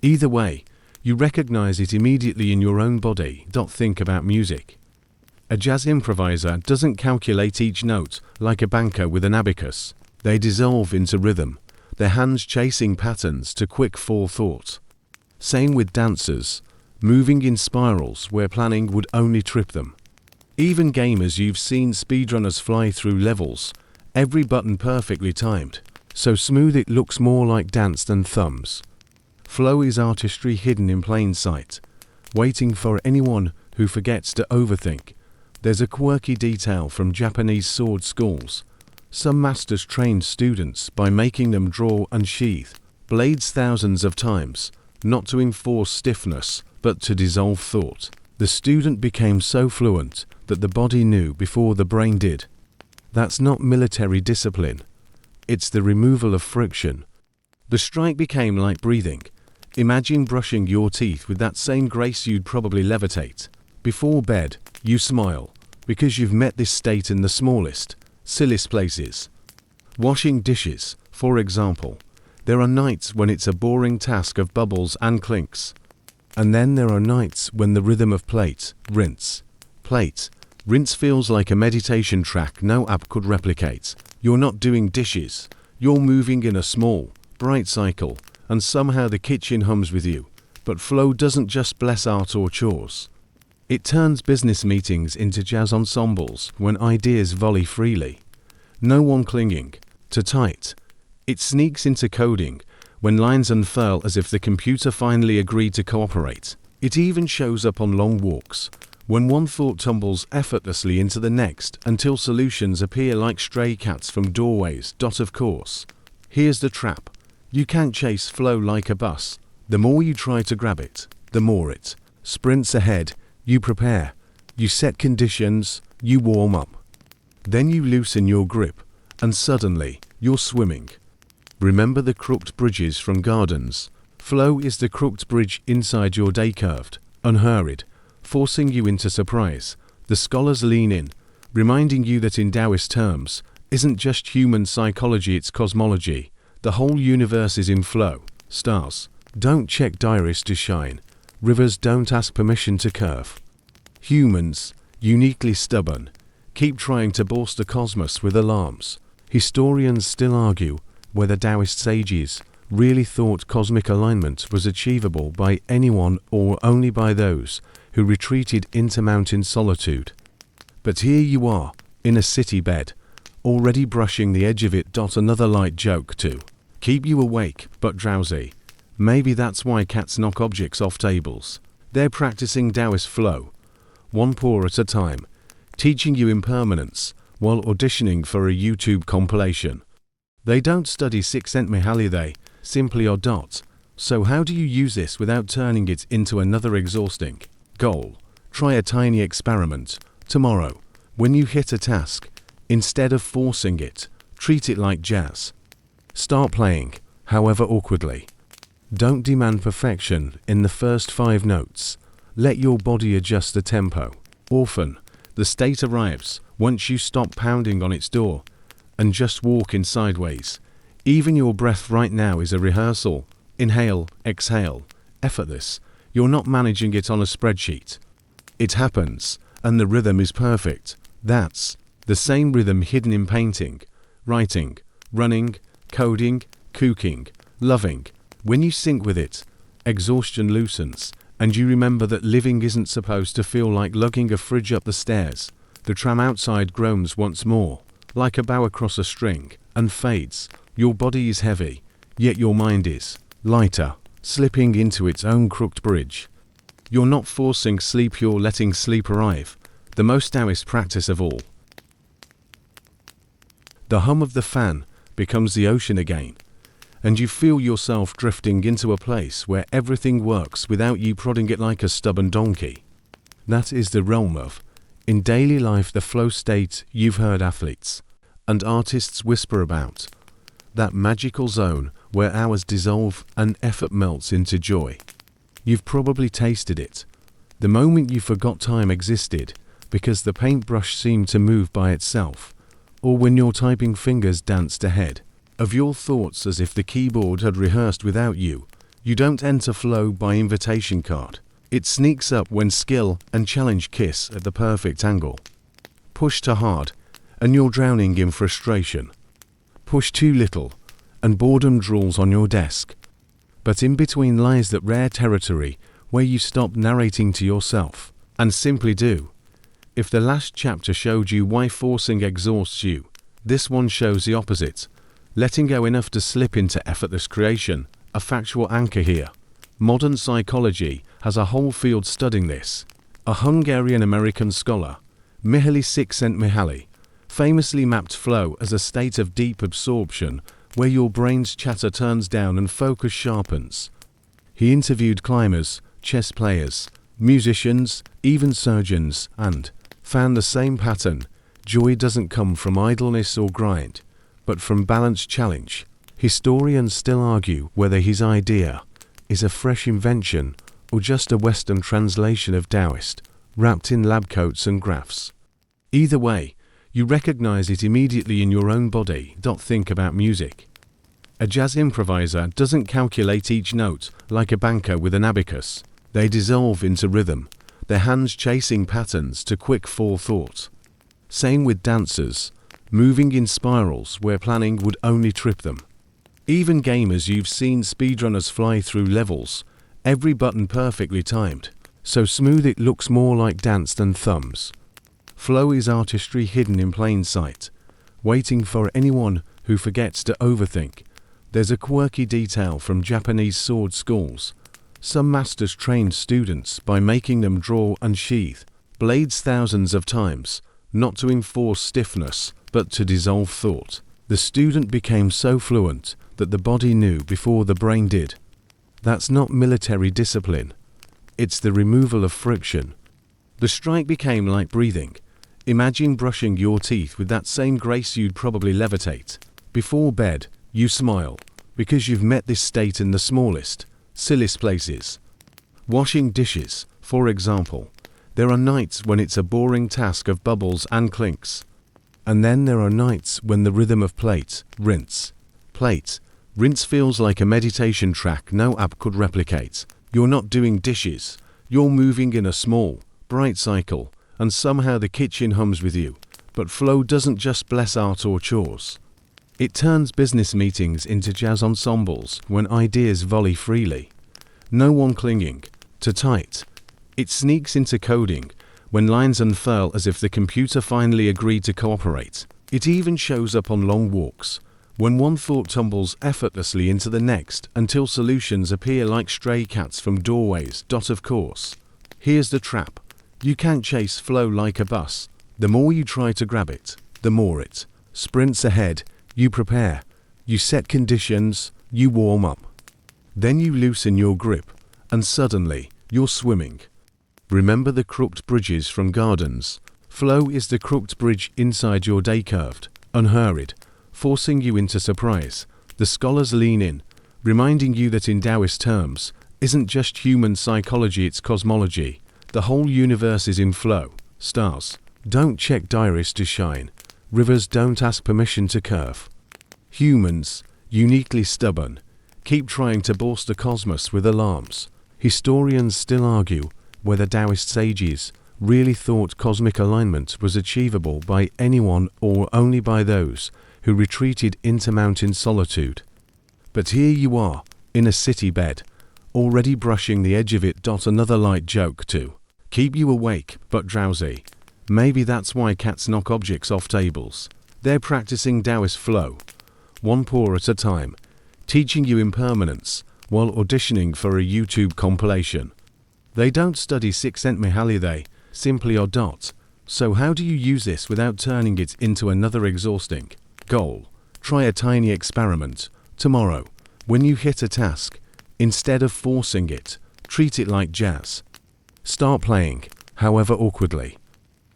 Either way, you recognize it immediately in your own body. Think about music. A jazz improviser doesn't calculate each note like a banker with an abacus. They dissolve into rhythm, their hands chasing patterns to quick forethought. Same with dancers, moving in spirals where planning would only trip them. Even gamers, you've seen speedrunners fly through levels, every button perfectly timed, so smooth it looks more like dance than thumbs. Flow is artistry hidden in plain sight, waiting for anyone who forgets to overthink. There's a quirky detail from Japanese sword schools. Some masters trained students by making them draw and sheathe blades thousands of times, not to enforce stiffness, but to dissolve thought. The student became so fluent that the body knew before the brain did. That's not military discipline. It's the removal of friction. The strike became like breathing. Imagine brushing your teeth with that same grace, you'd probably levitate. Before bed, you smile, because you've met this state in the smallest, silliest places. Washing dishes, for example. There are nights when it's a boring task of bubbles and clinks. And then there are nights when the rhythm of plate, rinse, plate, rinse feels like a meditation track no app could replicate. You're not doing dishes, you're moving in a small, bright cycle, and somehow the kitchen hums with you. But flow doesn't just bless art or chores. It turns business meetings into jazz ensembles when ideas volley freely. No one clinging to tight. It sneaks into coding when lines unfurl as if the computer finally agreed to cooperate. It even shows up on long walks, when one thought tumbles effortlessly into the next until solutions appear like stray cats from doorways. Of course, here's the trap. You can't chase flow like a bus. The more you try to grab it, the more it sprints ahead. You prepare, you set conditions, you warm up. Then you loosen your grip, and suddenly, you're swimming. Remember the crooked bridges from gardens? Flow is the crooked bridge inside your day, curved, unhurried, forcing you into surprise. The scholars lean in, reminding you that in Taoist terms, isn't just human psychology, it's cosmology. The whole universe is in flow. Stars don't check diaries to shine. Rivers don't ask permission to curve. Humans, uniquely stubborn, keep trying to boss the cosmos with alarms. Historians still argue whether Taoist sages really thought cosmic alignment was achievable by anyone or only by those who retreated into mountain solitude. But here you are, in a city bed, already brushing the edge of it. Another light joke to keep you awake but drowsy. Maybe that's why cats knock objects off tables. They're practicing Taoist flow, one paw at a time, teaching you impermanence while auditioning for a YouTube compilation. They don't study 6 cent Mihaly, they simply are dots. So how do you use this without turning it into another exhausting goal? Try a tiny experiment. Tomorrow, when you hit a task, instead of forcing it, treat it like jazz. Start playing, however awkwardly. Don't demand perfection in the first 5 notes. Let your body adjust the tempo. Often, the state arrives once you stop pounding on its door and just walk in sideways. Even your breath right now is a rehearsal. Inhale, exhale, effortless. You're not managing it on a spreadsheet. It happens, and the rhythm is perfect. That's the same rhythm hidden in painting, writing, running, coding, cooking, loving. When you sync with it, exhaustion loosens, and you remember that living isn't supposed to feel like lugging a fridge up the stairs. The tram outside groans once more, like a bow across a string, and fades. Your body is heavy, yet your mind is lighter, slipping into its own crooked bridge. You're not forcing sleep, you're letting sleep arrive, the most Taoist practice of all. The hum of the fan becomes the ocean again, and you feel yourself drifting into a place where everything works without you prodding it like a stubborn donkey. That is the realm of, in daily life, the flow state you've heard athletes and artists whisper about. That magical zone where hours dissolve and effort melts into joy. You've probably tasted it. The moment you forgot time existed because the paintbrush seemed to move by itself, or when your typing fingers danced ahead of your thoughts as if the keyboard had rehearsed without you. You don't enter flow by invitation card. It sneaks up when skill and challenge kiss at the perfect angle. Push too hard, and you're drowning in frustration. Push too little, and boredom drools on your desk. But in between lies that rare territory where you stop narrating to yourself, and simply do. If the last chapter showed you why forcing exhausts you, this one shows the opposite. Letting go enough to slip into effortless creation, a factual anchor here. Modern psychology has a whole field studying this. A Hungarian-American scholar, Mihaly Csikszentmihalyi, famously mapped flow as a state of deep absorption where your brain's chatter turns down and focus sharpens. He interviewed climbers, chess players, musicians, even surgeons, and found the same pattern. Joy doesn't come from idleness or grind, but from balanced challenge. Historians still argue whether his idea is a fresh invention or just a Western translation of Taoist, wrapped in lab coats and graphs. Either way, you recognize it immediately in your own body. Think about music. A jazz improviser doesn't calculate each note like a banker with an abacus. They dissolve into rhythm, their hands chasing patterns to quick forethought. Same with dancers, moving in spirals where planning would only trip them. Even gamers, you've seen speedrunners fly through levels, every button perfectly timed, so smooth it looks more like dance than thumbs. Flow is artistry hidden in plain sight, waiting for anyone who forgets to overthink. There's a quirky detail from Japanese sword schools. Some masters trained students by making them draw and sheathe blades thousands of times, not to enforce stiffness, but to dissolve thought. The student became so fluent that the body knew before the brain did. That's not military discipline. It's the removal of friction. The strike became like breathing. Imagine brushing your teeth with that same grace, you'd probably levitate. Before bed, you smile, because you've met this state in the smallest, silliest places. Washing dishes, for example. There are nights when it's a boring task of bubbles and clinks. And then there are nights when the rhythm of plate, rinse, feels like a meditation track no app could replicate. You're not doing dishes, you're moving in a small, bright cycle, and somehow the kitchen hums with you. But flow doesn't just bless art or chores. It turns business meetings into jazz ensembles when ideas volley freely. No one clinging to tight. It sneaks into coding when lines unfurl as if the computer finally agreed to cooperate. It even shows up on long walks, when one thought tumbles effortlessly into the next until solutions appear like stray cats from doorways. Of course, here's the trap. You can't chase flow like a bus. The more you try to grab it, the more it sprints ahead. You prepare, you set conditions, you warm up. Then you loosen your grip, and suddenly, you're swimming. Remember the crooked bridges from gardens? Flow is the crooked bridge inside your day, curved, unhurried, forcing you into surprise. The scholars lean in, reminding you that in Taoist terms, isn't just human psychology, it's cosmology. The whole universe is in flow. Stars don't check diaries to shine. Rivers don't ask permission to curve. Humans, uniquely stubborn, keep trying to boss the cosmos with alarms. Historians still argue whether Taoist sages really thought cosmic alignment was achievable by anyone or only by those who retreated into mountain solitude. But here you are, in a city bed, already brushing the edge of it. Another light joke to keep you awake but drowsy. Maybe that's why cats knock objects off tables. They're practicing Taoist flow, one paw at a time, teaching you impermanence while auditioning for a YouTube compilation. They don't study 6 cent Mihaly, they simply are dot. So how do you use this without turning it into another exhausting goal? Try a tiny experiment. Tomorrow, when you hit a task, instead of forcing it, treat it like jazz. Start playing, however awkwardly.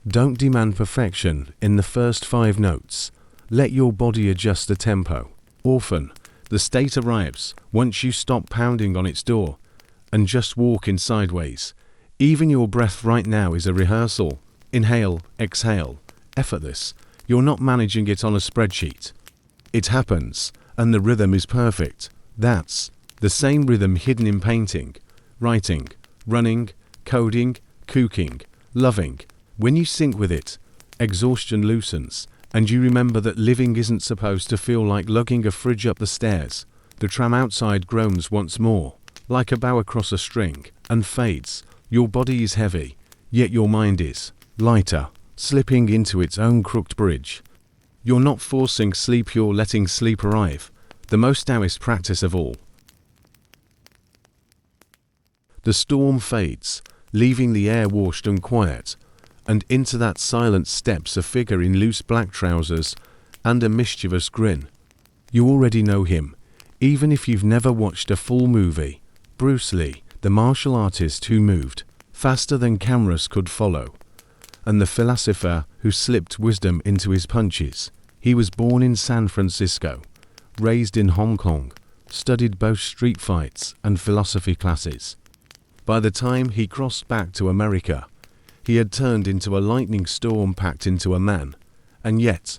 Don't demand perfection in the first 5 notes. Let your body adjust the tempo. Often, the state arrives once you stop pounding on its door and just walk in sideways. Even your breath right now is a rehearsal. Inhale, exhale, effortless. You're not managing it on a spreadsheet. It happens, and the rhythm is perfect. That's the same rhythm hidden in painting, writing, running, coding, cooking, loving. When you sync with it, exhaustion loosens, and you remember that living isn't supposed to feel like lugging a fridge up the stairs. The tram outside groans once more, like a bow across a string, and fades. Your body is heavy, yet your mind is lighter, slipping into its own crooked bridge. You're not forcing sleep, you're letting sleep arrive, the most Taoist practice of all. The storm fades, leaving the air washed and quiet, and into that silence steps a figure in loose black trousers and a mischievous grin. You already know him, even if you've never watched a full movie. Bruce Lee, the martial artist who moved faster than cameras could follow, and the philosopher who slipped wisdom into his punches. He was born in San Francisco, raised in Hong Kong, studied both street fights and philosophy classes. By the time he crossed back to America, he had turned into a lightning storm packed into a man. And yet,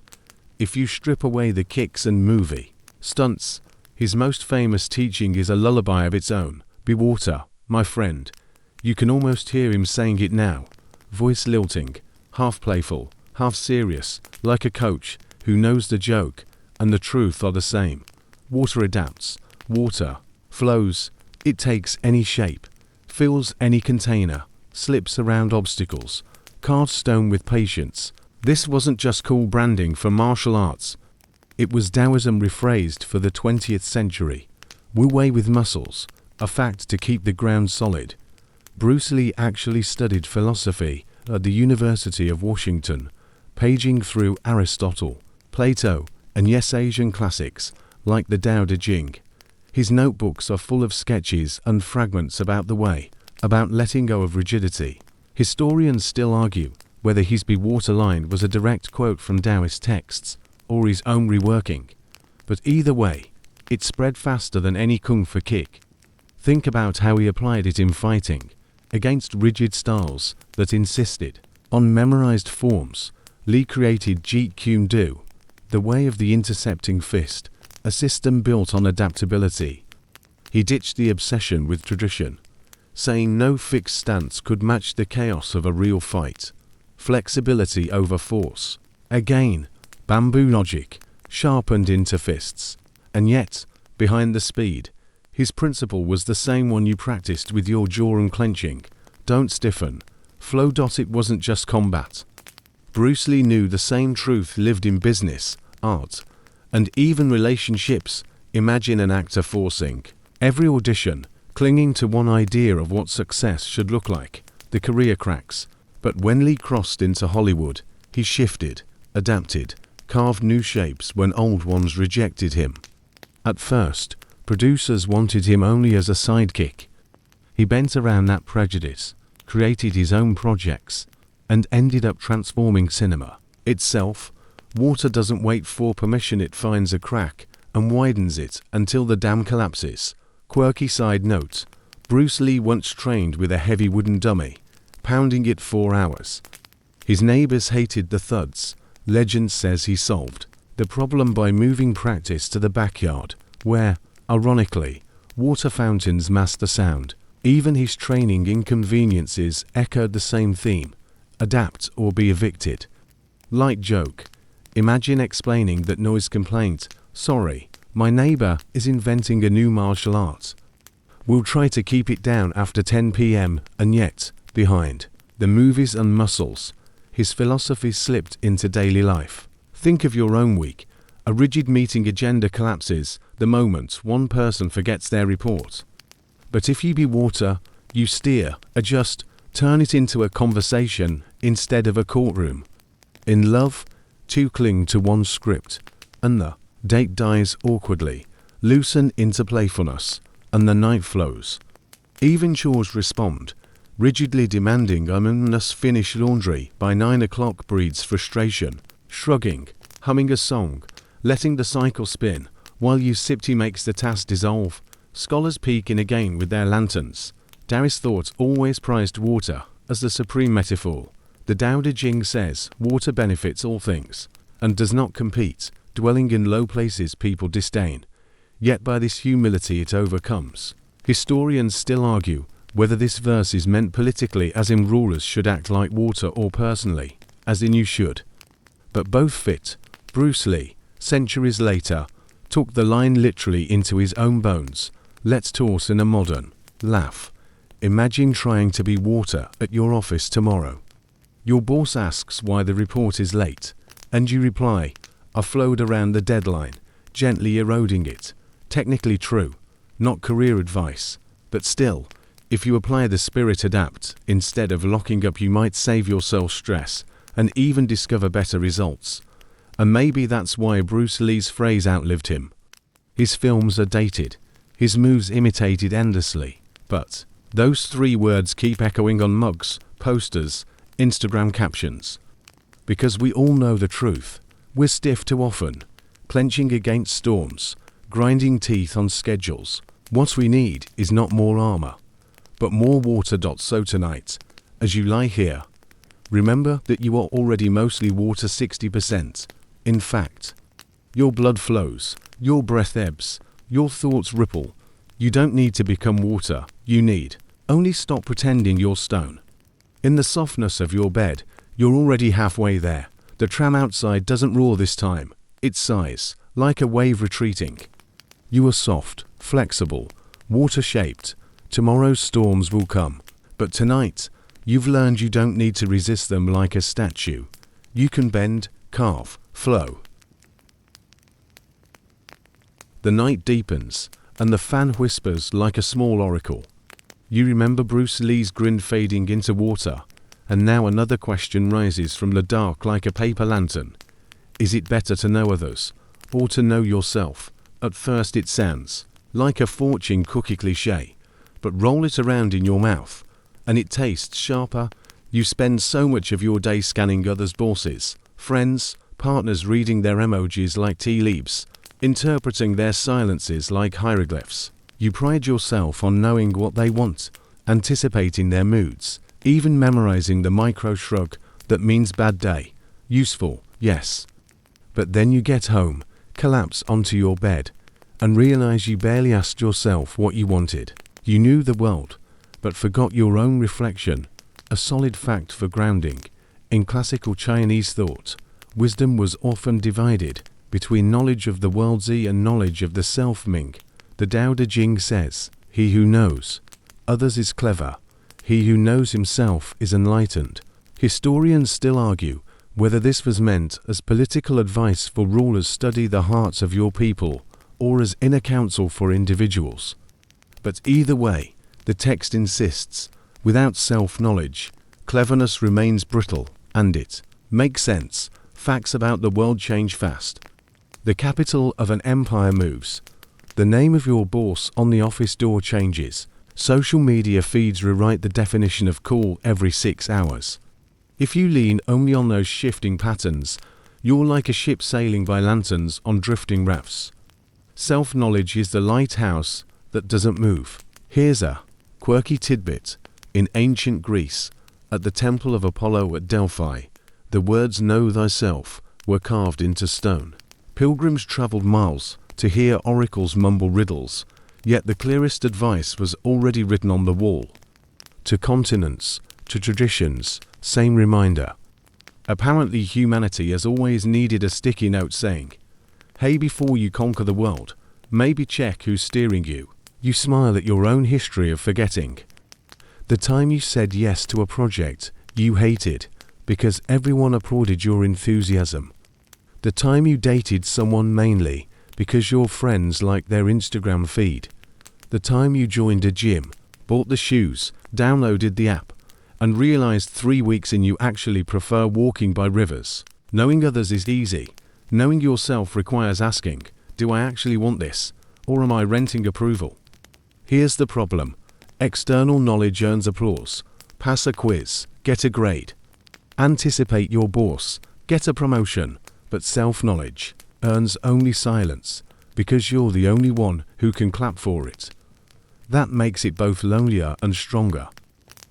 if you strip away the kicks and movie stunts, His most famous teaching is a lullaby of its own. Be water, my friend. You can almost hear him saying it now, voice lilting, half playful, half serious, like a coach who knows the joke and the truth are the same. Water adapts, water flows, it takes any shape, fills any container, slips around obstacles, carves stone with patience. This wasn't just cool branding for martial arts. It was Taoism rephrased for the 20th century. Wu Wei with muscles, a fact to keep the ground solid. Bruce Lee actually studied philosophy at the University of Washington, paging through Aristotle, Plato, and yes, Asian classics like the Tao Te Ching. His notebooks are full of sketches and fragments about the way, about letting go of rigidity. Historians still argue whether his Be Water line was a direct quote from Taoist texts or his own reworking. But either way, it spread faster than any kung fu kick. Think about how he applied it in fighting, against rigid styles that insisted on memorized forms. Lee created Jeet Kune Do, the way of the intercepting fist, a system built on adaptability. He ditched the obsession with tradition, saying no fixed stance could match the chaos of a real fight. Flexibility over force. Again, bamboo logic, sharpened into fists. And yet, behind the speed, his principle was the same one you practiced with your jaw unclenching. Don't stiffen. Flow. It wasn't just combat. Bruce Lee knew the same truth lived in business, art, and even relationships. Imagine an actor forcing every audition, clinging to one idea of what success should look like. The career cracks. But when Lee crossed into Hollywood, he shifted, adapted, carved new shapes when old ones rejected him. At first, producers wanted him only as a sidekick. He bent around that prejudice, created his own projects, and ended up transforming cinema itself. Water doesn't wait for permission, it finds a crack and widens it until the dam collapses. Quirky side note, Bruce Lee once trained with a heavy wooden dummy, pounding it 4 hours. His neighbors hated the thuds. Legend says he solved the problem by moving practice to the backyard, where, ironically, water fountains masked the sound. Even his training inconveniences echoed the same theme: adapt or be evicted. Light joke. Imagine explaining that noise complaint. Sorry, my neighbor is inventing a new martial art. We'll try to keep it down after 10 p.m. and yet, behind the movies and muscles, his philosophy slipped into daily life. Think of your own week. A rigid meeting agenda collapses the moment one person forgets their report. But if you be water, you steer, adjust, turn it into a conversation instead of a courtroom. In love, two cling to one script, and the date dies awkwardly, loosen into playfulness, and the night flows. Even chores respond. Rigidly demanding I must finish laundry by 9 o'clock breeds frustration. Shrugging, humming a song, letting the cycle spin, while you sip tea makes the task dissolve. Scholars peek in again with their lanterns. Taoist thought always prized water as the supreme metaphor. The Tao Te Ching says water benefits all things, and does not compete, dwelling in low places people disdain. Yet by this humility it overcomes. Historians still argue whether this verse is meant politically, as in rulers should act like water, or personally, as in you should. But both fit. Bruce Lee, centuries later, took the line literally into his own bones. Let's toss in a modern laugh. Imagine trying to be water at your office tomorrow. Your boss asks why the report is late, and you reply, I flowed around the deadline, gently eroding it. Technically true, not career advice, but still, if you apply the spirit adapt instead of locking up, you might save yourself stress and even discover better results. And maybe that's why Bruce Lee's phrase outlived him. His films are dated, his moves imitated endlessly, but those 3 words keep echoing on mugs, posters, Instagram captions. Because we all know the truth, we're stiff too often, clenching against storms, grinding teeth on schedules. What we need is not more armor, but more water. So tonight, as you lie here, remember that you are already mostly water. 60%. In fact, your blood flows, your breath ebbs, Your thoughts ripple. You don't need to become water, you need only stop pretending you're stone. In the softness of your bed, you're already halfway there. The tram outside doesn't roar this time, it sighs, like a wave retreating. You are soft, flexible, water-shaped. Tomorrow's storms will come, but tonight, you've learned you don't need to resist them like a statue. You can bend, carve, flow. The night deepens, and the fan whispers like a small oracle. You remember Bruce Lee's grin fading into water, and now another question rises from the dark like a paper lantern. Is it better to know others, or to know yourself? At first it sounds like a fortune cookie cliché, but roll it around in your mouth, and it tastes sharper. You spend so much of your day scanning others' bosses, friends, partners, reading their emojis like tea leaves, interpreting their silences like hieroglyphs. You pride yourself on knowing what they want, anticipating their moods, even memorizing the micro shrug that means bad day. Useful, yes. But then you get home, collapse onto your bed, and realize you barely asked yourself what you wanted. You knew the world, but forgot your own reflection, a solid fact for grounding. In classical Chinese thought, wisdom was often divided between knowledge of the world Zi and knowledge of the self Ming. The Tao Te Ching says, he who knows others is clever, he who knows himself is enlightened. Historians still argue whether this was meant as political advice for rulers, study the hearts of your people, or as inner counsel for individuals. But either way, the text insists, without self-knowledge, cleverness remains brittle, and it makes sense. Facts about the world change fast. The capital of an empire moves. The name of your boss on the office door changes. Social media feeds rewrite the definition of cool every 6 hours. If you lean only on those shifting patterns, you're like a ship sailing by lanterns on drifting rafts. Self-knowledge is the lighthouse that doesn't move. Here's a quirky tidbit. In ancient Greece, at the temple of Apollo at Delphi, the words "Know thyself" were carved into stone. Pilgrims traveled miles to hear oracles mumble riddles, yet the clearest advice was already written on the wall. To continents, to traditions, same reminder. Apparently humanity has always needed a sticky note saying, hey, before you conquer the world, maybe check who's steering you. You smile at your own history of forgetting. The time you said yes to a project you hated because everyone applauded your enthusiasm. The time you dated someone mainly because your friends liked their Instagram feed. The time you joined a gym, bought the shoes, downloaded the app, and realized 3 weeks in you actually prefer walking by rivers. Knowing others is easy. Knowing yourself requires asking, do I actually want this, or am I renting approval? Here's the problem. External knowledge earns applause. Pass a quiz, get a grade. Anticipate your boss, get a promotion. But self-knowledge earns only silence, because you're the only one who can clap for it. That makes it both lonelier and stronger.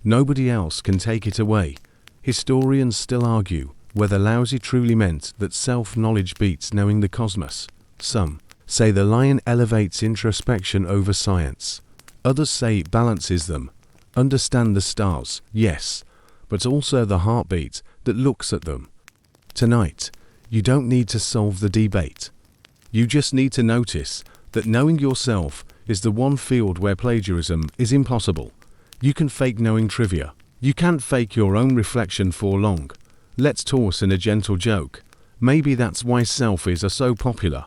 Nobody else can take it away. Historians still argue whether Lao Tzu truly meant that self-knowledge beats knowing the cosmos. Some say the lion elevates introspection over science. Others say it balances them. Understand the stars, yes, but also the heartbeat that looks at them. Tonight, you don't need to solve the debate. You just need to notice that knowing yourself is the one field where plagiarism is impossible. You can fake knowing trivia. You can't fake your own reflection for long. Let's toss in a gentle joke. Maybe that's why selfies are so popular.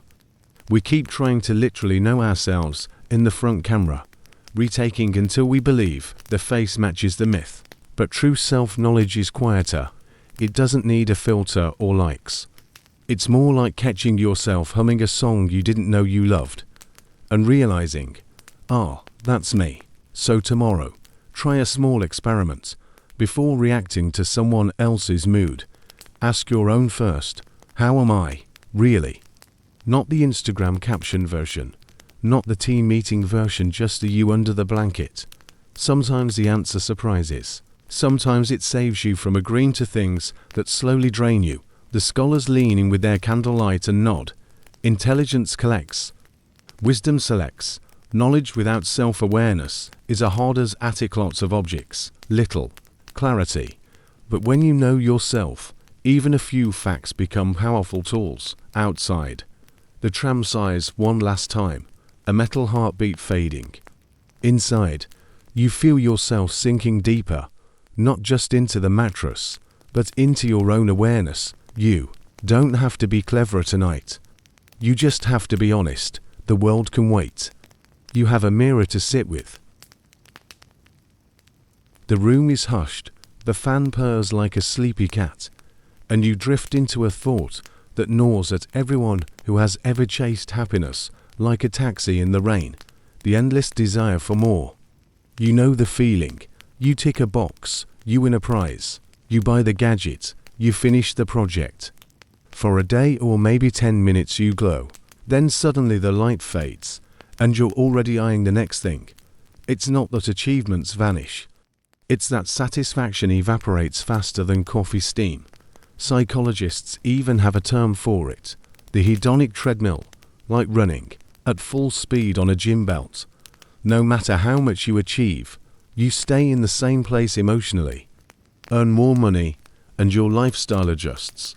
We keep trying to literally know ourselves in the front camera, retaking until we believe the face matches the myth. But true self-knowledge is quieter. It doesn't need a filter or likes. It's more like catching yourself humming a song you didn't know you loved, and realizing, that's me. So tomorrow, try a small experiment. Before reacting to someone else's mood, ask your own first, how am I, really? Not the Instagram caption version, not the team meeting version, just the you under the blanket. Sometimes the answer surprises. Sometimes it saves you from agreeing to things that slowly drain you. The scholars lean in with their candlelight and nod. Intelligence collects. Wisdom selects. Knowledge without self-awareness is a hard as attic lots of objects, little clarity. But when you know yourself, even a few facts become powerful tools. Outside. The tram sighs one last time, a metal heartbeat fading. Inside, you feel yourself sinking deeper, not just into the mattress, but into your own awareness. You don't have to be cleverer tonight. You just have to be honest. The world can wait. You have a mirror to sit with. The room is hushed, the fan purrs like a sleepy cat, and you drift into a thought that gnaws at everyone who has ever chased happiness, like a taxi in the rain, the endless desire for more. You know the feeling. You tick a box, you win a prize, you buy the gadget, you finish the project. For a day or maybe 10 minutes you glow, then suddenly the light fades, and you're already eyeing the next thing. It's not that achievements vanish. It's that satisfaction evaporates faster than coffee steam. Psychologists even have a term for it, the hedonic treadmill, like running at full speed on a gym belt. No matter how much you achieve, you stay in the same place emotionally. Earn more money, and your lifestyle adjusts.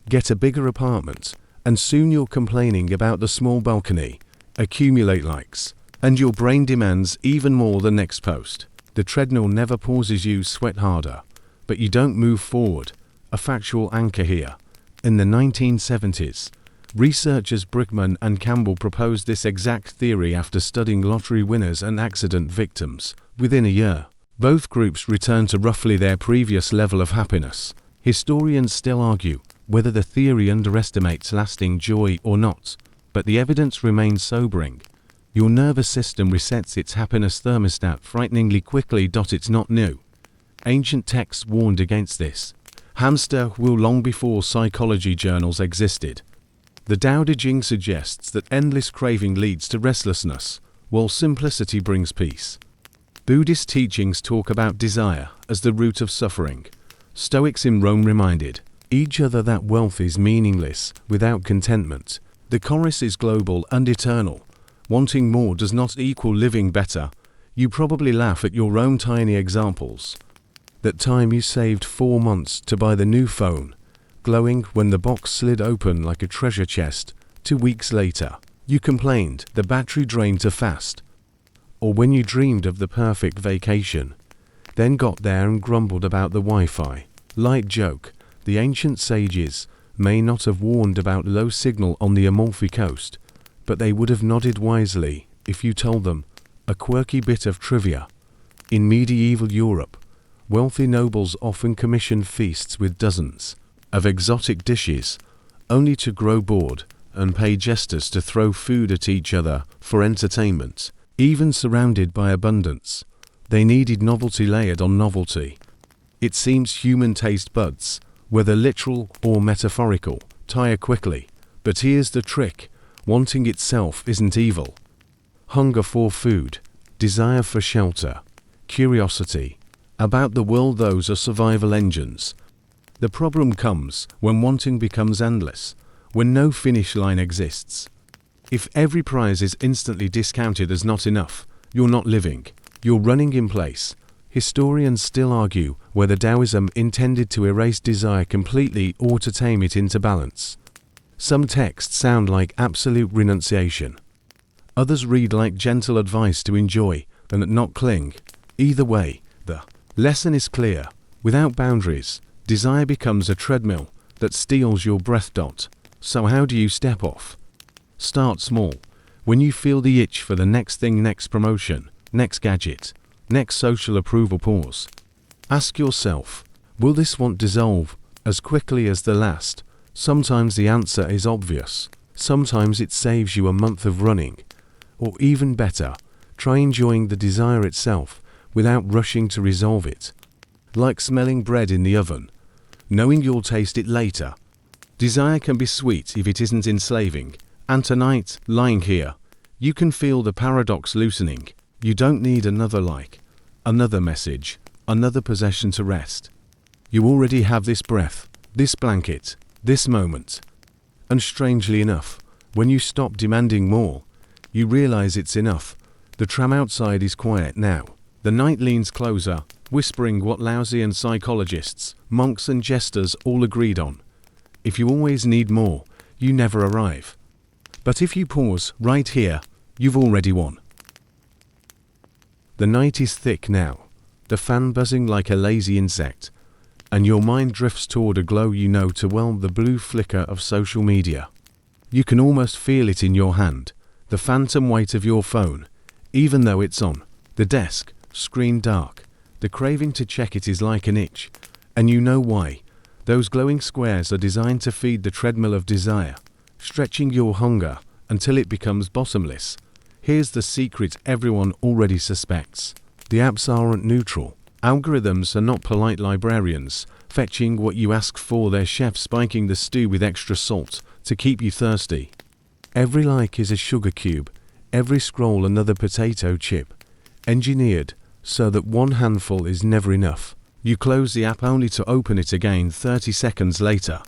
Get a bigger apartment, and soon you're complaining about the small balcony. Accumulate likes, and your brain demands even more the next post. The treadmill never pauses, you sweat harder, but you don't move forward. A factual anchor here. In the 1970s, researchers Brickman and Campbell proposed this exact theory after studying lottery winners and accident victims. Within a year, both groups returned to roughly their previous level of happiness. Historians still argue whether the theory underestimates lasting joy or not, but the evidence remains sobering. Your nervous system resets its happiness thermostat frighteningly quickly. It's not new. Ancient texts warned against this. Hamster wheel long before psychology journals existed. The Tao Te Ching suggests that endless craving leads to restlessness, while simplicity brings peace. Buddhist teachings talk about desire as the root of suffering. Stoics in Rome reminded each other that wealth is meaningless without contentment. The chorus is global and eternal. Wanting more does not equal living better. You probably laugh at your own tiny examples. That time you saved 4 months to buy the new phone, glowing when the box slid open like a treasure chest. 2 weeks later, you complained the battery drained too fast. Or when you dreamed of the perfect vacation, then got there and grumbled about the Wi-Fi. Light joke, the ancient sages may not have warned about low signal on the Amalfi Coast, but they would have nodded wisely if you told them a quirky bit of trivia. In medieval Europe, wealthy nobles often commissioned feasts with dozens of exotic dishes, only to grow bored and pay jesters to throw food at each other for entertainment. Even surrounded by abundance, they needed novelty layered on novelty. It seems human taste buds, whether literal or metaphorical, tire quickly. But here's the trick. Wanting itself isn't evil. Hunger for food, desire for shelter, curiosity about the world, those are survival engines. The problem comes when wanting becomes endless, when no finish line exists. If every prize is instantly discounted as not enough, you're not living, you're running in place. Historians still argue whether Taoism intended to erase desire completely or to tame it into balance. Some texts sound like absolute renunciation. Others read like gentle advice to enjoy and not cling. Either way, the lesson is clear. Without boundaries, desire becomes a treadmill that steals your breath. So how do you step off? Start small. When you feel the itch for the next thing, next promotion, next gadget, next social approval, pause. Ask yourself, will this want dissolve as quickly as the last? Sometimes the answer is obvious. Sometimes it saves you a month of running. Or even better, try enjoying the desire itself without rushing to resolve it. Like smelling bread in the oven, knowing you'll taste it later. Desire can be sweet if it isn't enslaving. And tonight, lying here, you can feel the paradox loosening. You don't need another like, another message, another possession to rest. You already have this breath, this blanket, this moment. And strangely enough, when you stop demanding more, You realize it's enough. The tram outside is quiet now. The night leans closer, whispering what Lao Tzu and psychologists, monks and jesters all agreed on. If you always need more, you never arrive. But if you pause right here, you've already won. The night is thick now, the fan buzzing like a lazy insect, and your mind drifts toward a glow you know too well, the blue flicker of social media. You can almost feel it in your hand, the phantom weight of your phone, even though it's on the desk, screen dark. The craving to check it is like an itch, and you know why. Those glowing squares are designed to feed the treadmill of desire, stretching your hunger until it becomes bottomless. Here's the secret everyone already suspects. The apps aren't neutral. Algorithms are not polite librarians, fetching what you ask for. Their chef spiking the stew with extra salt to keep you thirsty. Every like is a sugar cube, every scroll another potato chip, engineered so that one handful is never enough. You close the app only to open it again 30 seconds later,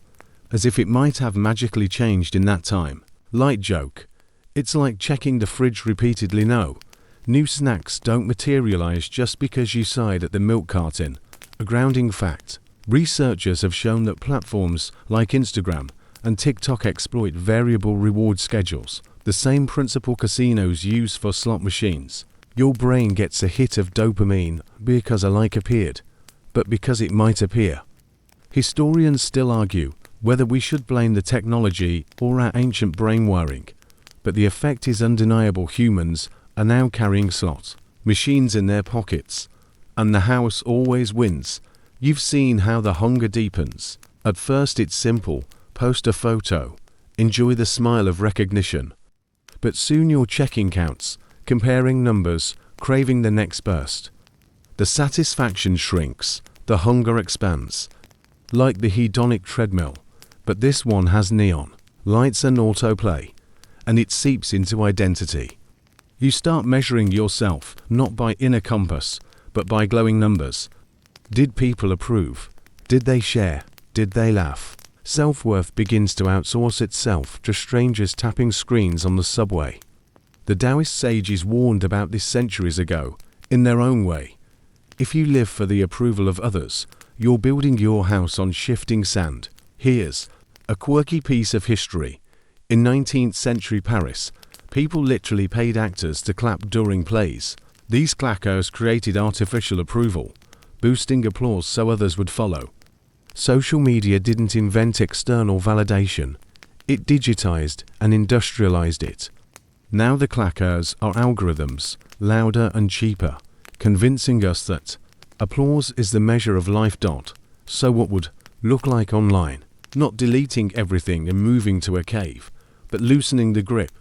as if it might have magically changed in that time. Light joke. It's like checking the fridge repeatedly. No, new snacks don't materialize just because you sighed at the milk carton. A grounding fact. Researchers have shown that platforms like Instagram and TikTok exploit variable reward schedules, the same principle casinos use for slot machines. Your brain gets a hit of dopamine because a like appeared, but because it might appear. Historians still argue whether we should blame the technology or our ancient brain wiring, but the effect is undeniable. Humans are now carrying slot machines in their pockets, and the house always wins. You've seen how the hunger deepens. At first it's simple, post a photo, enjoy the smile of recognition. But soon you're checking counts, comparing numbers, craving the next burst. The satisfaction shrinks, the hunger expands. Like the hedonic treadmill, but this one has neon, lights and autoplay, and it seeps into identity. You start measuring yourself not by inner compass, but by glowing numbers. Did people approve? Did they share? Did they laugh? Self-worth begins to outsource itself to strangers tapping screens on the subway. The Taoist sages warned about this centuries ago, in their own way. If you live for the approval of others, you're building your house on shifting sand. Here's a quirky piece of history. In 19th century Paris, people literally paid actors to clap during plays. These claqueurs created artificial approval, boosting applause so others would follow. Social media didn't invent external validation. It digitized and industrialized it. Now the claqueurs are algorithms, louder and cheaper, convincing us that applause is the measure of life. So what would look like online? Not deleting everything and moving to a cave, but loosening the grip.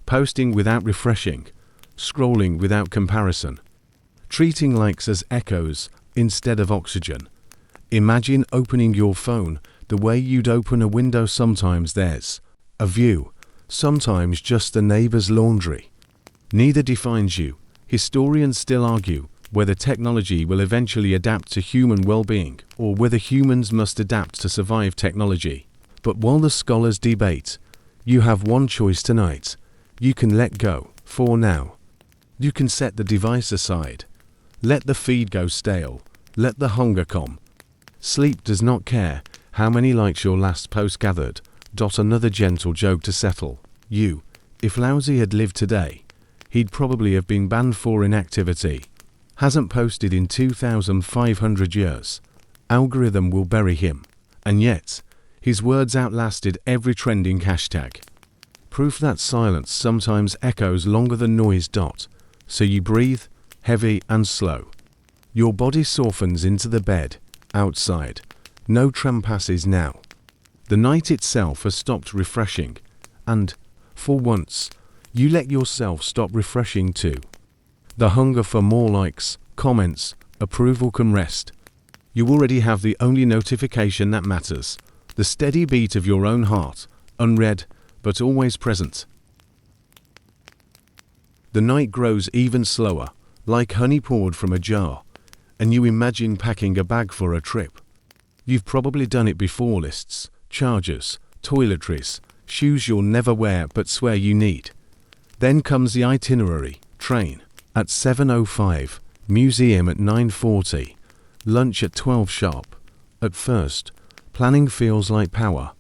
Posting without refreshing, scrolling without comparison. Treating likes as echoes instead of oxygen. Imagine opening your phone the way you'd open a window. Sometimes there's a view, sometimes just the neighbor's laundry. Neither defines you. Historians still argue whether technology will eventually adapt to human well-being or whether humans must adapt to survive technology. But while the scholars debate, you have one choice tonight. You can let go, for now. You can set the device aside. Let the feed go stale. Let the hunger come. Sleep does not care how many likes your last post gathered. Another gentle joke to settle you. If Lao Tzu had lived today, he'd probably have been banned for inactivity. Hasn't posted in 2,500 years. Algorithm will bury him. And yet, his words outlasted every trending hashtag. Proof that silence sometimes echoes longer than noise. So you breathe, heavy and slow. Your body softens into the bed, outside. No tram passes now. The night itself has stopped refreshing, and, for once, you let yourself stop refreshing too. The hunger for more likes, comments, approval can rest. You already have the only notification that matters, the steady beat of your own heart, unread, but always present. The night grows even slower, like honey poured from a jar, and you imagine packing a bag for a trip. You've probably done it before. Lists, chargers, toiletries, shoes you'll never wear but swear you need. Then comes the itinerary: train at 7:05, museum at 9:40, lunch at 12 sharp. At first, planning feels like power.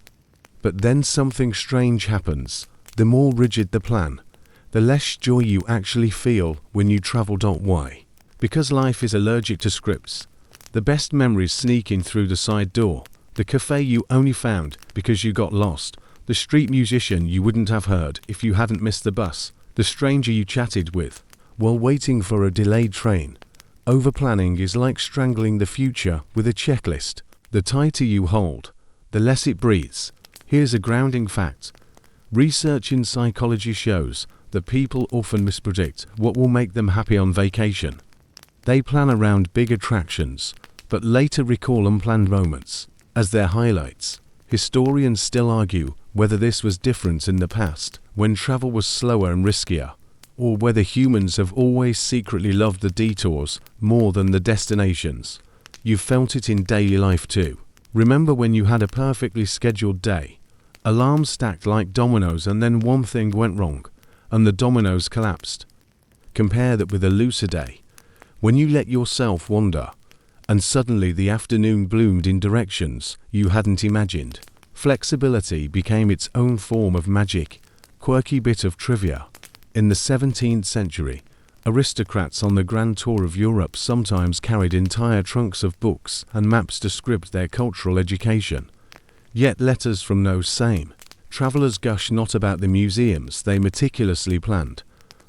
But then something strange happens. The more rigid the plan, the less joy you actually feel when you travel. Why? Because life is allergic to scripts. The best memories sneak in through the side door. The cafe you only found because you got lost. The street musician you wouldn't have heard if you hadn't missed the bus. The stranger you chatted with while waiting for a delayed train. Overplanning is like strangling the future with a checklist. The tighter you hold, the less it breathes. Here's a grounding fact. Research in psychology shows that people often mispredict what will make them happy on vacation. They plan around big attractions, but later recall unplanned moments as their highlights. Historians still argue whether this was different in the past, when travel was slower and riskier, or whether humans have always secretly loved the detours more than the destinations. You felt it in daily life too. Remember when you had a perfectly scheduled day? Alarms stacked like dominoes, and then one thing went wrong, and the dominoes collapsed. Compare that with a looser day, when you let yourself wander, and suddenly the afternoon bloomed in directions you hadn't imagined. Flexibility became its own form of magic. Quirky bit of trivia. In the 17th century, aristocrats on the grand tour of Europe sometimes carried entire trunks of books and maps to script their cultural education. Yet letters from those same travelers gush not about the museums they meticulously planned,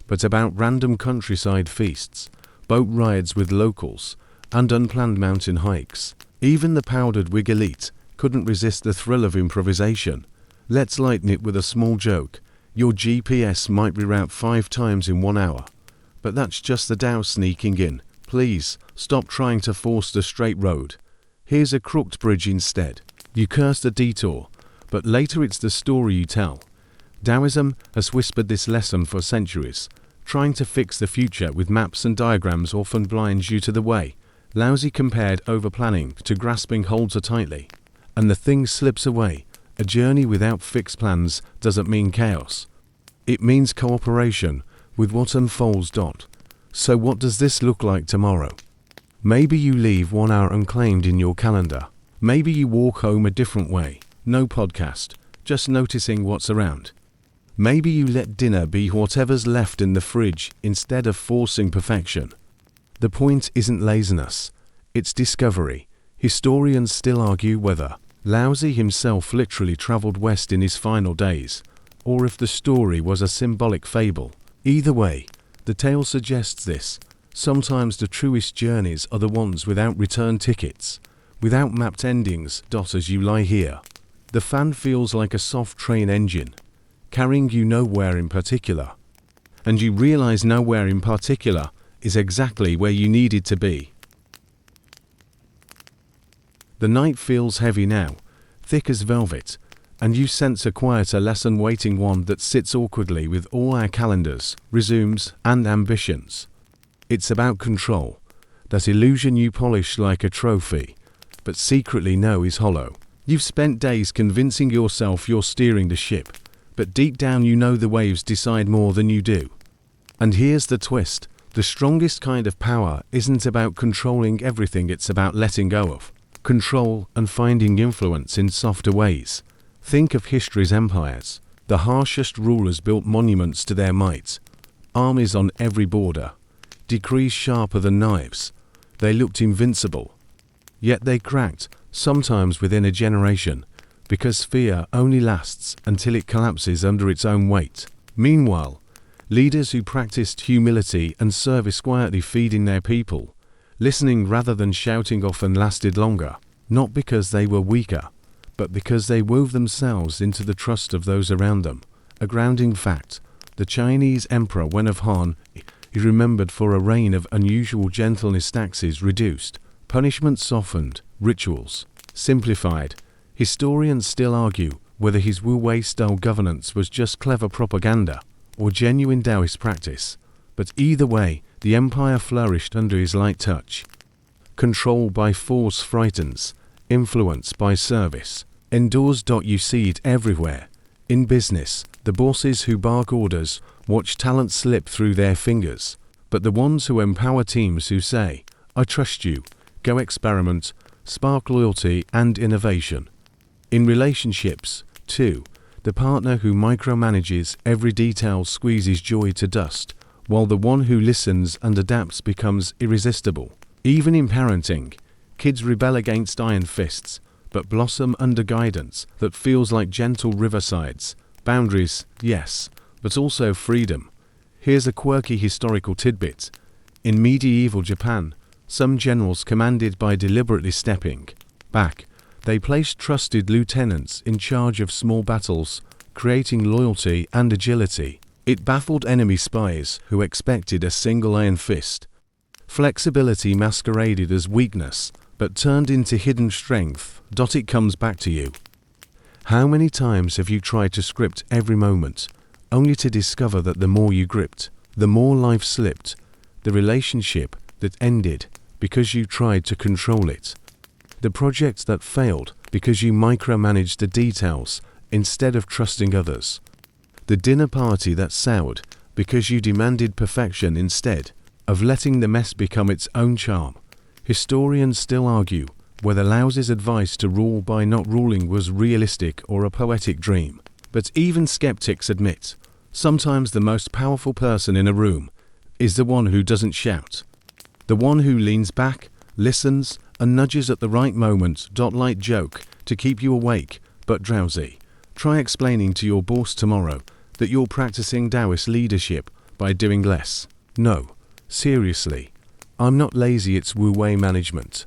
but about random countryside feasts, boat rides with locals, and unplanned mountain hikes. Even the powdered Whig elite couldn't resist the thrill of improvisation. Let's lighten it with a small joke. Your GPS might reroute 5 times in 1 hour. But that's just the Tao sneaking in. Please, stop trying to force the straight road. Here's a crooked bridge instead. You curse the detour, but later it's the story you tell. Taoism has whispered this lesson for centuries. Trying to fix the future with maps and diagrams often blinds you to the way. Lao Tzu compared overplanning to grasping hold too tightly, and the thing slips away. A journey without fixed plans doesn't mean chaos. It means cooperation with what unfolds. So what does this look like tomorrow? Maybe you leave 1 hour unclaimed in your calendar. Maybe you walk home a different way. No podcast, just noticing what's around. Maybe you let dinner be whatever's left in the fridge instead of forcing perfection. The point isn't laziness, it's discovery. Historians still argue whether Lao Tzu himself literally traveled west in his final days, or if the story was a symbolic fable. Either way, the tale suggests this. Sometimes the truest journeys are the ones without return tickets, without mapped endings. As you lie here, the fan feels like a soft train engine, carrying you nowhere in particular. And you realize nowhere in particular is exactly where you needed to be. The night feels heavy now, thick as velvet, and you sense a quieter lesson waiting, one that sits awkwardly with all our calendars, resumes, and ambitions. It's about control, that illusion you polish like a trophy, but secretly know is hollow. You've spent days convincing yourself you're steering the ship, but deep down you know the waves decide more than you do. And here's the twist. The strongest kind of power isn't about controlling everything, it's about letting go of control and finding influence in softer ways. Think of history's empires. The harshest rulers built monuments to their might. Armies on every border. Decrees sharper than knives. They looked invincible. Yet they cracked, sometimes within a generation, because fear only lasts until it collapses under its own weight. Meanwhile, leaders who practiced humility and service, quietly feeding their people, listening rather than shouting, often lasted longer, not because they were weaker, but because they wove themselves into the trust of those around them. A grounding fact: the Chinese emperor Wen of Han is remembered for a reign of unusual gentleness. Taxes reduced, punishment softened, rituals simplified. Historians still argue whether his Wu-Wei-style governance was just clever propaganda or genuine Taoist practice, but either way, the empire flourished under his light touch. Control by force frightens, influence by service endures. You see it everywhere, In business, the bosses who bark orders watch talent slip through their fingers, but the ones who empower teams who say, "I trust you, go experiment," spark loyalty and innovation. In relationships, too, the partner who micromanages every detail squeezes joy to dust, while the one who listens and adapts becomes irresistible. Even in parenting, kids rebel against iron fists, but blossom under guidance that feels like gentle riversides. Boundaries, yes, but also freedom. Here's a quirky historical tidbit. In medieval Japan, some generals commanded by deliberately stepping back. They placed trusted lieutenants in charge of small battles, creating loyalty and agility. It baffled enemy spies who expected a single iron fist. Flexibility masqueraded as weakness, but turned into hidden strength. It comes back to you. How many times have you tried to script every moment, only to discover that the more you gripped, the more life slipped? The relationship that ended because you tried to control it. The project that failed because you micromanaged the details instead of trusting others. The dinner party that soured because you demanded perfection instead of letting the mess become its own charm. Historians still argue whether Lao Tzu's advice to rule by not ruling was realistic or a poetic dream. But even skeptics admit, sometimes the most powerful person in a room is the one who doesn't shout. The one who leans back, listens, and nudges at the right moment. Light joke to keep you awake but drowsy. Try explaining to your boss tomorrow that you're practicing Taoist leadership by doing less. No, seriously, I'm not lazy, it's wu-wei management.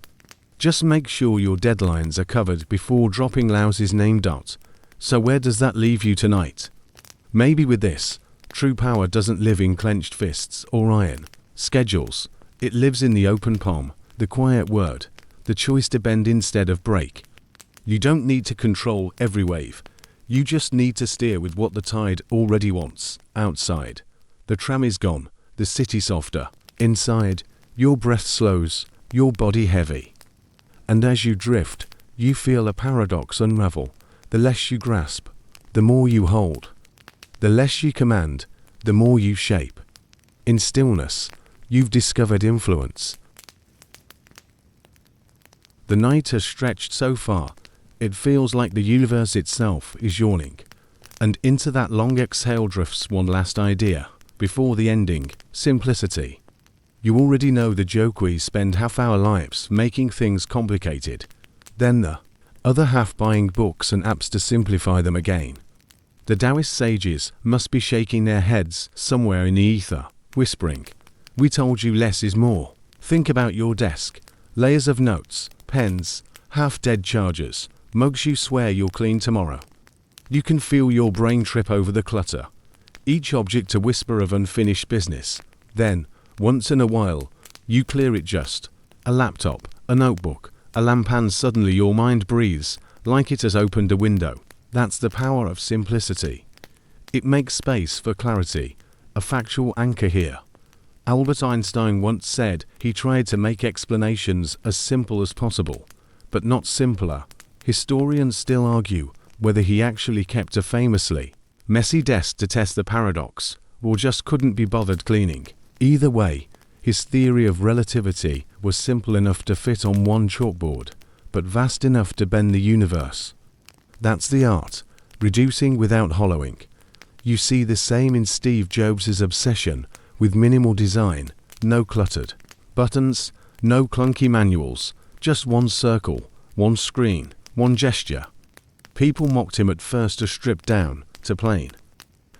Just make sure your deadlines are covered before dropping Lao Tzu's name. So where does that leave you tonight? Maybe with this: true power doesn't live in clenched fists or iron schedules. It lives in the open palm, the quiet word, the choice to bend instead of break. You don't need to control every wave. You just need to steer with what the tide already wants. Outside, the tram is gone, the city softer. Inside, your breath slows, your body heavy. And as you drift, you feel a paradox unravel. The less you grasp, the more you hold. The less you command, the more you shape. In stillness, you've discovered influence. The night has stretched so far, it feels like the universe itself is yawning. And into that long exhale drifts one last idea, before the ending: simplicity. You already know the joke: we spend half our lives making things complicated, then the other half buying books and apps to simplify them again. The Taoist sages must be shaking their heads somewhere in the ether, whispering, "We told you less is more." Think about your desk: layers of notes, pens, half-dead chargers, mugs you swear you'll clean tomorrow. You can feel your brain trip over the clutter, each object a whisper of unfinished business. Then, once in a while, you clear it: just a laptop, a notebook, a lamp, and suddenly your mind breathes like it has opened a window. That's the power of simplicity. It makes space for clarity, a factual anchor here. Albert Einstein once said he tried to make explanations as simple as possible, but not simpler. Historians still argue whether he actually kept a famously messy desk to test the paradox, or just couldn't be bothered cleaning. Either way, his theory of relativity was simple enough to fit on one chalkboard, but vast enough to bend the universe. That's the art, reducing without hollowing. You see the same in Steve Jobs' obsession with minimal design: no cluttered buttons, no clunky manuals, just one circle, one screen, one gesture. People mocked him at first to strip down to plain.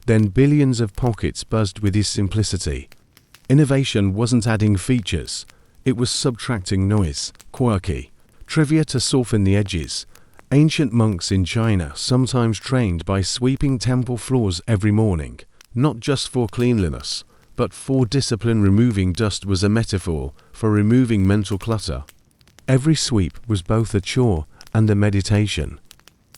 Then billions of pockets buzzed with his simplicity. Innovation wasn't adding features, it was subtracting noise, quirky trivia to soften the edges. Ancient monks in China sometimes trained by sweeping temple floors every morning, not just for cleanliness, but for discipline. Removing dust was a metaphor for removing mental clutter. Every sweep was both a chore and a meditation.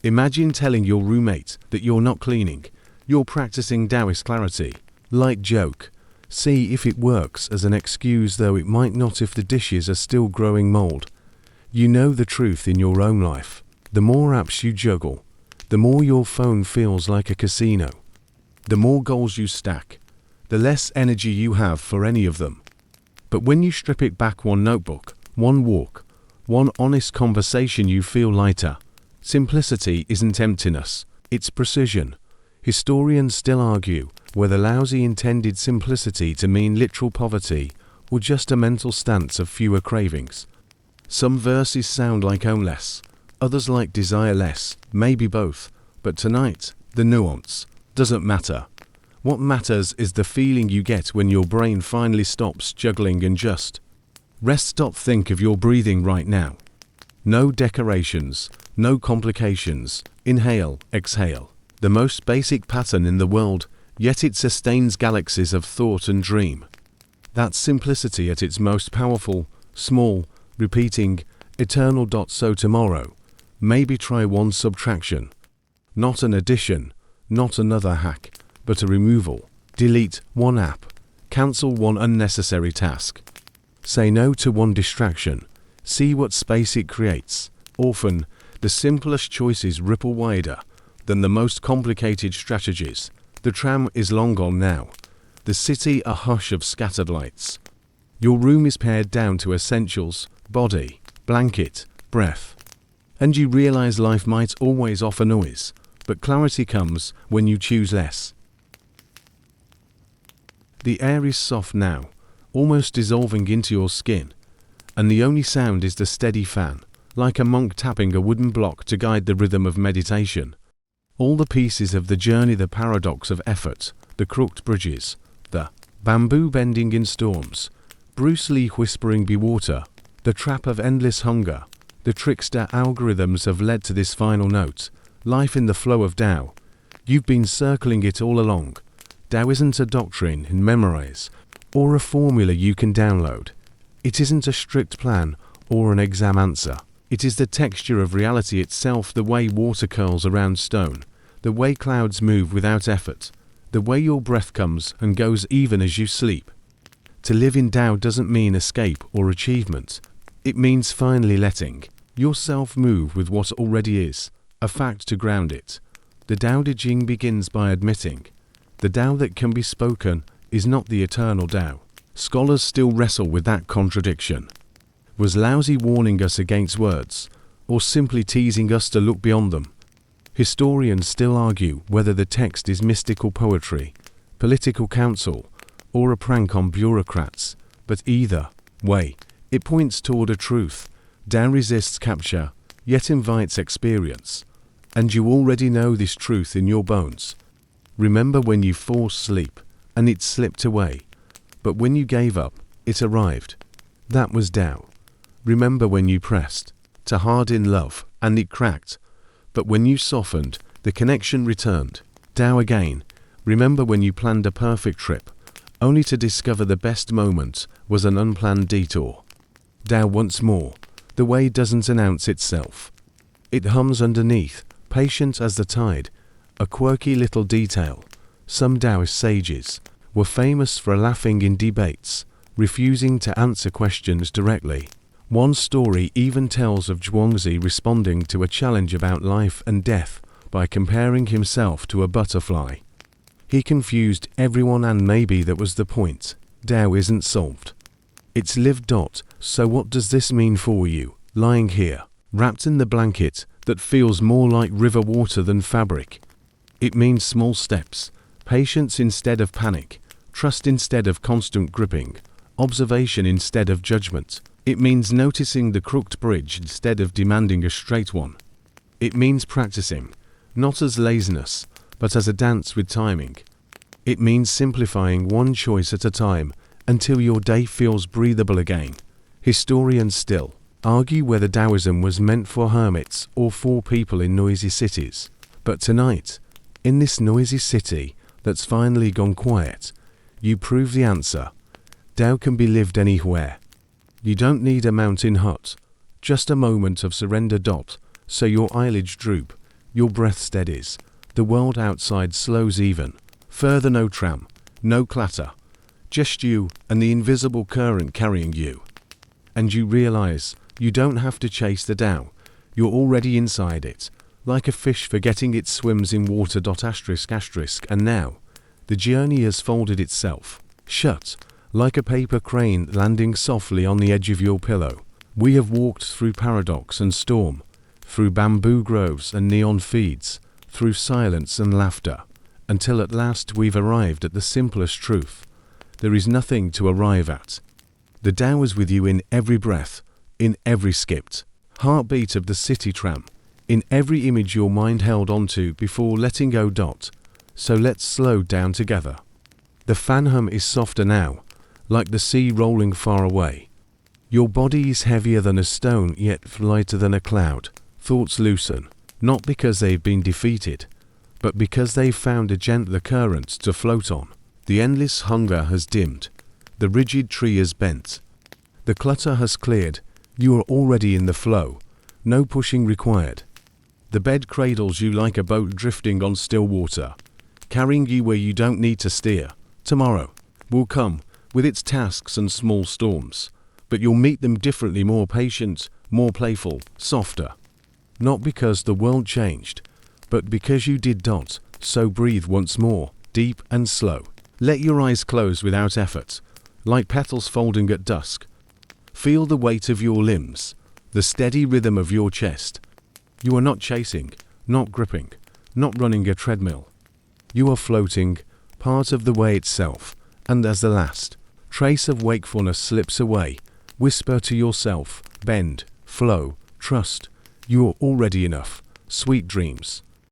Imagine telling your roommate that you're not cleaning, you're practicing Taoist clarity. Light joke. See if it works as an excuse, though it might not if the dishes are still growing mold. You know the truth in your own life. The more apps you juggle, the more your phone feels like a casino. The more goals you stack, the less energy you have for any of them. But when you strip it back one notebook, one walk, one honest conversation, you feel lighter. Simplicity isn't emptiness, it's precision. Historians still argue whether Lao Tzu intended simplicity to mean literal poverty or just a mental stance of fewer cravings. Some verses sound like own less, others like desire less, maybe both, but tonight, the nuance doesn't matter. What matters is the feeling you get when your brain finally stops juggling and just rest. Stop, think of your breathing right now. No decorations, no complications. Inhale, exhale. The most basic pattern in the world, yet it sustains galaxies of thought and dream. That's simplicity at its most powerful, small, repeating, eternal. So tomorrow, maybe try one subtraction. Not an addition, not another hack, but a removal. Delete one app, cancel one unnecessary task. Say no to one distraction. See what space it creates. Often, the simplest choices ripple wider than the most complicated strategies. The tram is long gone now. The city a hush of scattered lights. Your room is pared down to essentials: body, blanket, breath. And you realize life might always offer noise, but clarity comes when you choose less. The air is soft now, almost dissolving into your skin, and the only sound is the steady fan, like a monk tapping a wooden block to guide the rhythm of meditation. All the pieces of the journey, the paradox of effort, the crooked bridges, the bamboo bending in storms, Bruce Lee whispering be water, the trap of endless hunger, the trickster algorithms have led to this final note, life in the flow of Tao. You've been circling it all along. Tao isn't a doctrine you memorize, or a formula you can download. It isn't a strict plan or an exam answer. It is the texture of reality itself, the way water curls around stone, the way clouds move without effort, the way your breath comes and goes even as you sleep. To live in Tao doesn't mean escape or achievement. It means finally letting yourself move with what already is, a fact to ground it. The Tao Te Ching begins by admitting, the Tao that can be spoken is not the eternal Tao. Scholars still wrestle with that contradiction. Was Lao Tzu warning us against words, or simply teasing us to look beyond them? Historians still argue whether the text is mystical poetry, political counsel, or a prank on bureaucrats, but either way, it points toward a truth. Tao resists capture, yet invites experience. And you already know this truth in your bones. Remember when you forced sleep, and it slipped away, but when you gave up, it arrived. That was Tao. Remember when you pressed to hard in love, and it cracked, but when you softened, the connection returned. Tao again. Remember when you planned a perfect trip, only to discover the best moment was an unplanned detour. Tao once more. The way doesn't announce itself. It hums underneath, patient as the tide, a quirky little detail. Some Taoist sages were famous for laughing in debates, refusing to answer questions directly. One story even tells of Zhuangzi responding to a challenge about life and death by comparing himself to a butterfly. He confused everyone, and maybe that was the point. Tao isn't solved. It's lived. So what does this mean for you, lying here, wrapped in the blanket that feels more like river water than fabric? It means small steps, patience instead of panic, trust instead of constant gripping, observation instead of judgment. It means noticing the crooked bridge instead of demanding a straight one. It means practicing, not as laziness, but as a dance with timing. It means simplifying one choice at a time until your day feels breathable again. Historians still argue whether Taoism was meant for hermits or for people in noisy cities. But tonight, in this noisy city that's finally gone quiet, you prove the answer. Tao can be lived anywhere. You don't need a mountain hut, just a moment of surrender. So your eyelids droop, your breath steadies, the world outside slows even further. No tram, no clatter, just you and the invisible current carrying you. And you realize you don't have to chase the Tao, you're already inside it, like a fish forgetting it swims in water. And now, the journey has folded itself shut, like a paper crane landing softly on the edge of your pillow. We have walked through paradox and storm, through bamboo groves and neon feeds, through silence and laughter, until at last we've arrived at the simplest truth. There is nothing to arrive at. The Tao is with you in every breath, in every skipped heartbeat of the city tram, in every image your mind held onto before letting go. So let's slow down together. The fan hum is softer now, like the sea rolling far away. Your body is heavier than a stone, yet lighter than a cloud. Thoughts loosen, not because they've been defeated, but because they've found a gentler current to float on. The endless hunger has dimmed. The rigid tree is bent. The clutter has cleared. You are already in the flow. No pushing required. The bed cradles you like a boat drifting on still water, carrying you where you don't need to steer. Tomorrow will come with its tasks and small storms, but you'll meet them differently, more patient, more playful, softer. Not because the world changed, but because you did. So breathe once more, deep and slow. Let your eyes close without effort, like petals folding at dusk. Feel the weight of your limbs, the steady rhythm of your chest. You are not chasing, not gripping, not running a treadmill. You are floating, part of the way itself, and as the last trace of wakefulness slips away, whisper to yourself, bend, flow, trust. You are already enough. Sweet dreams.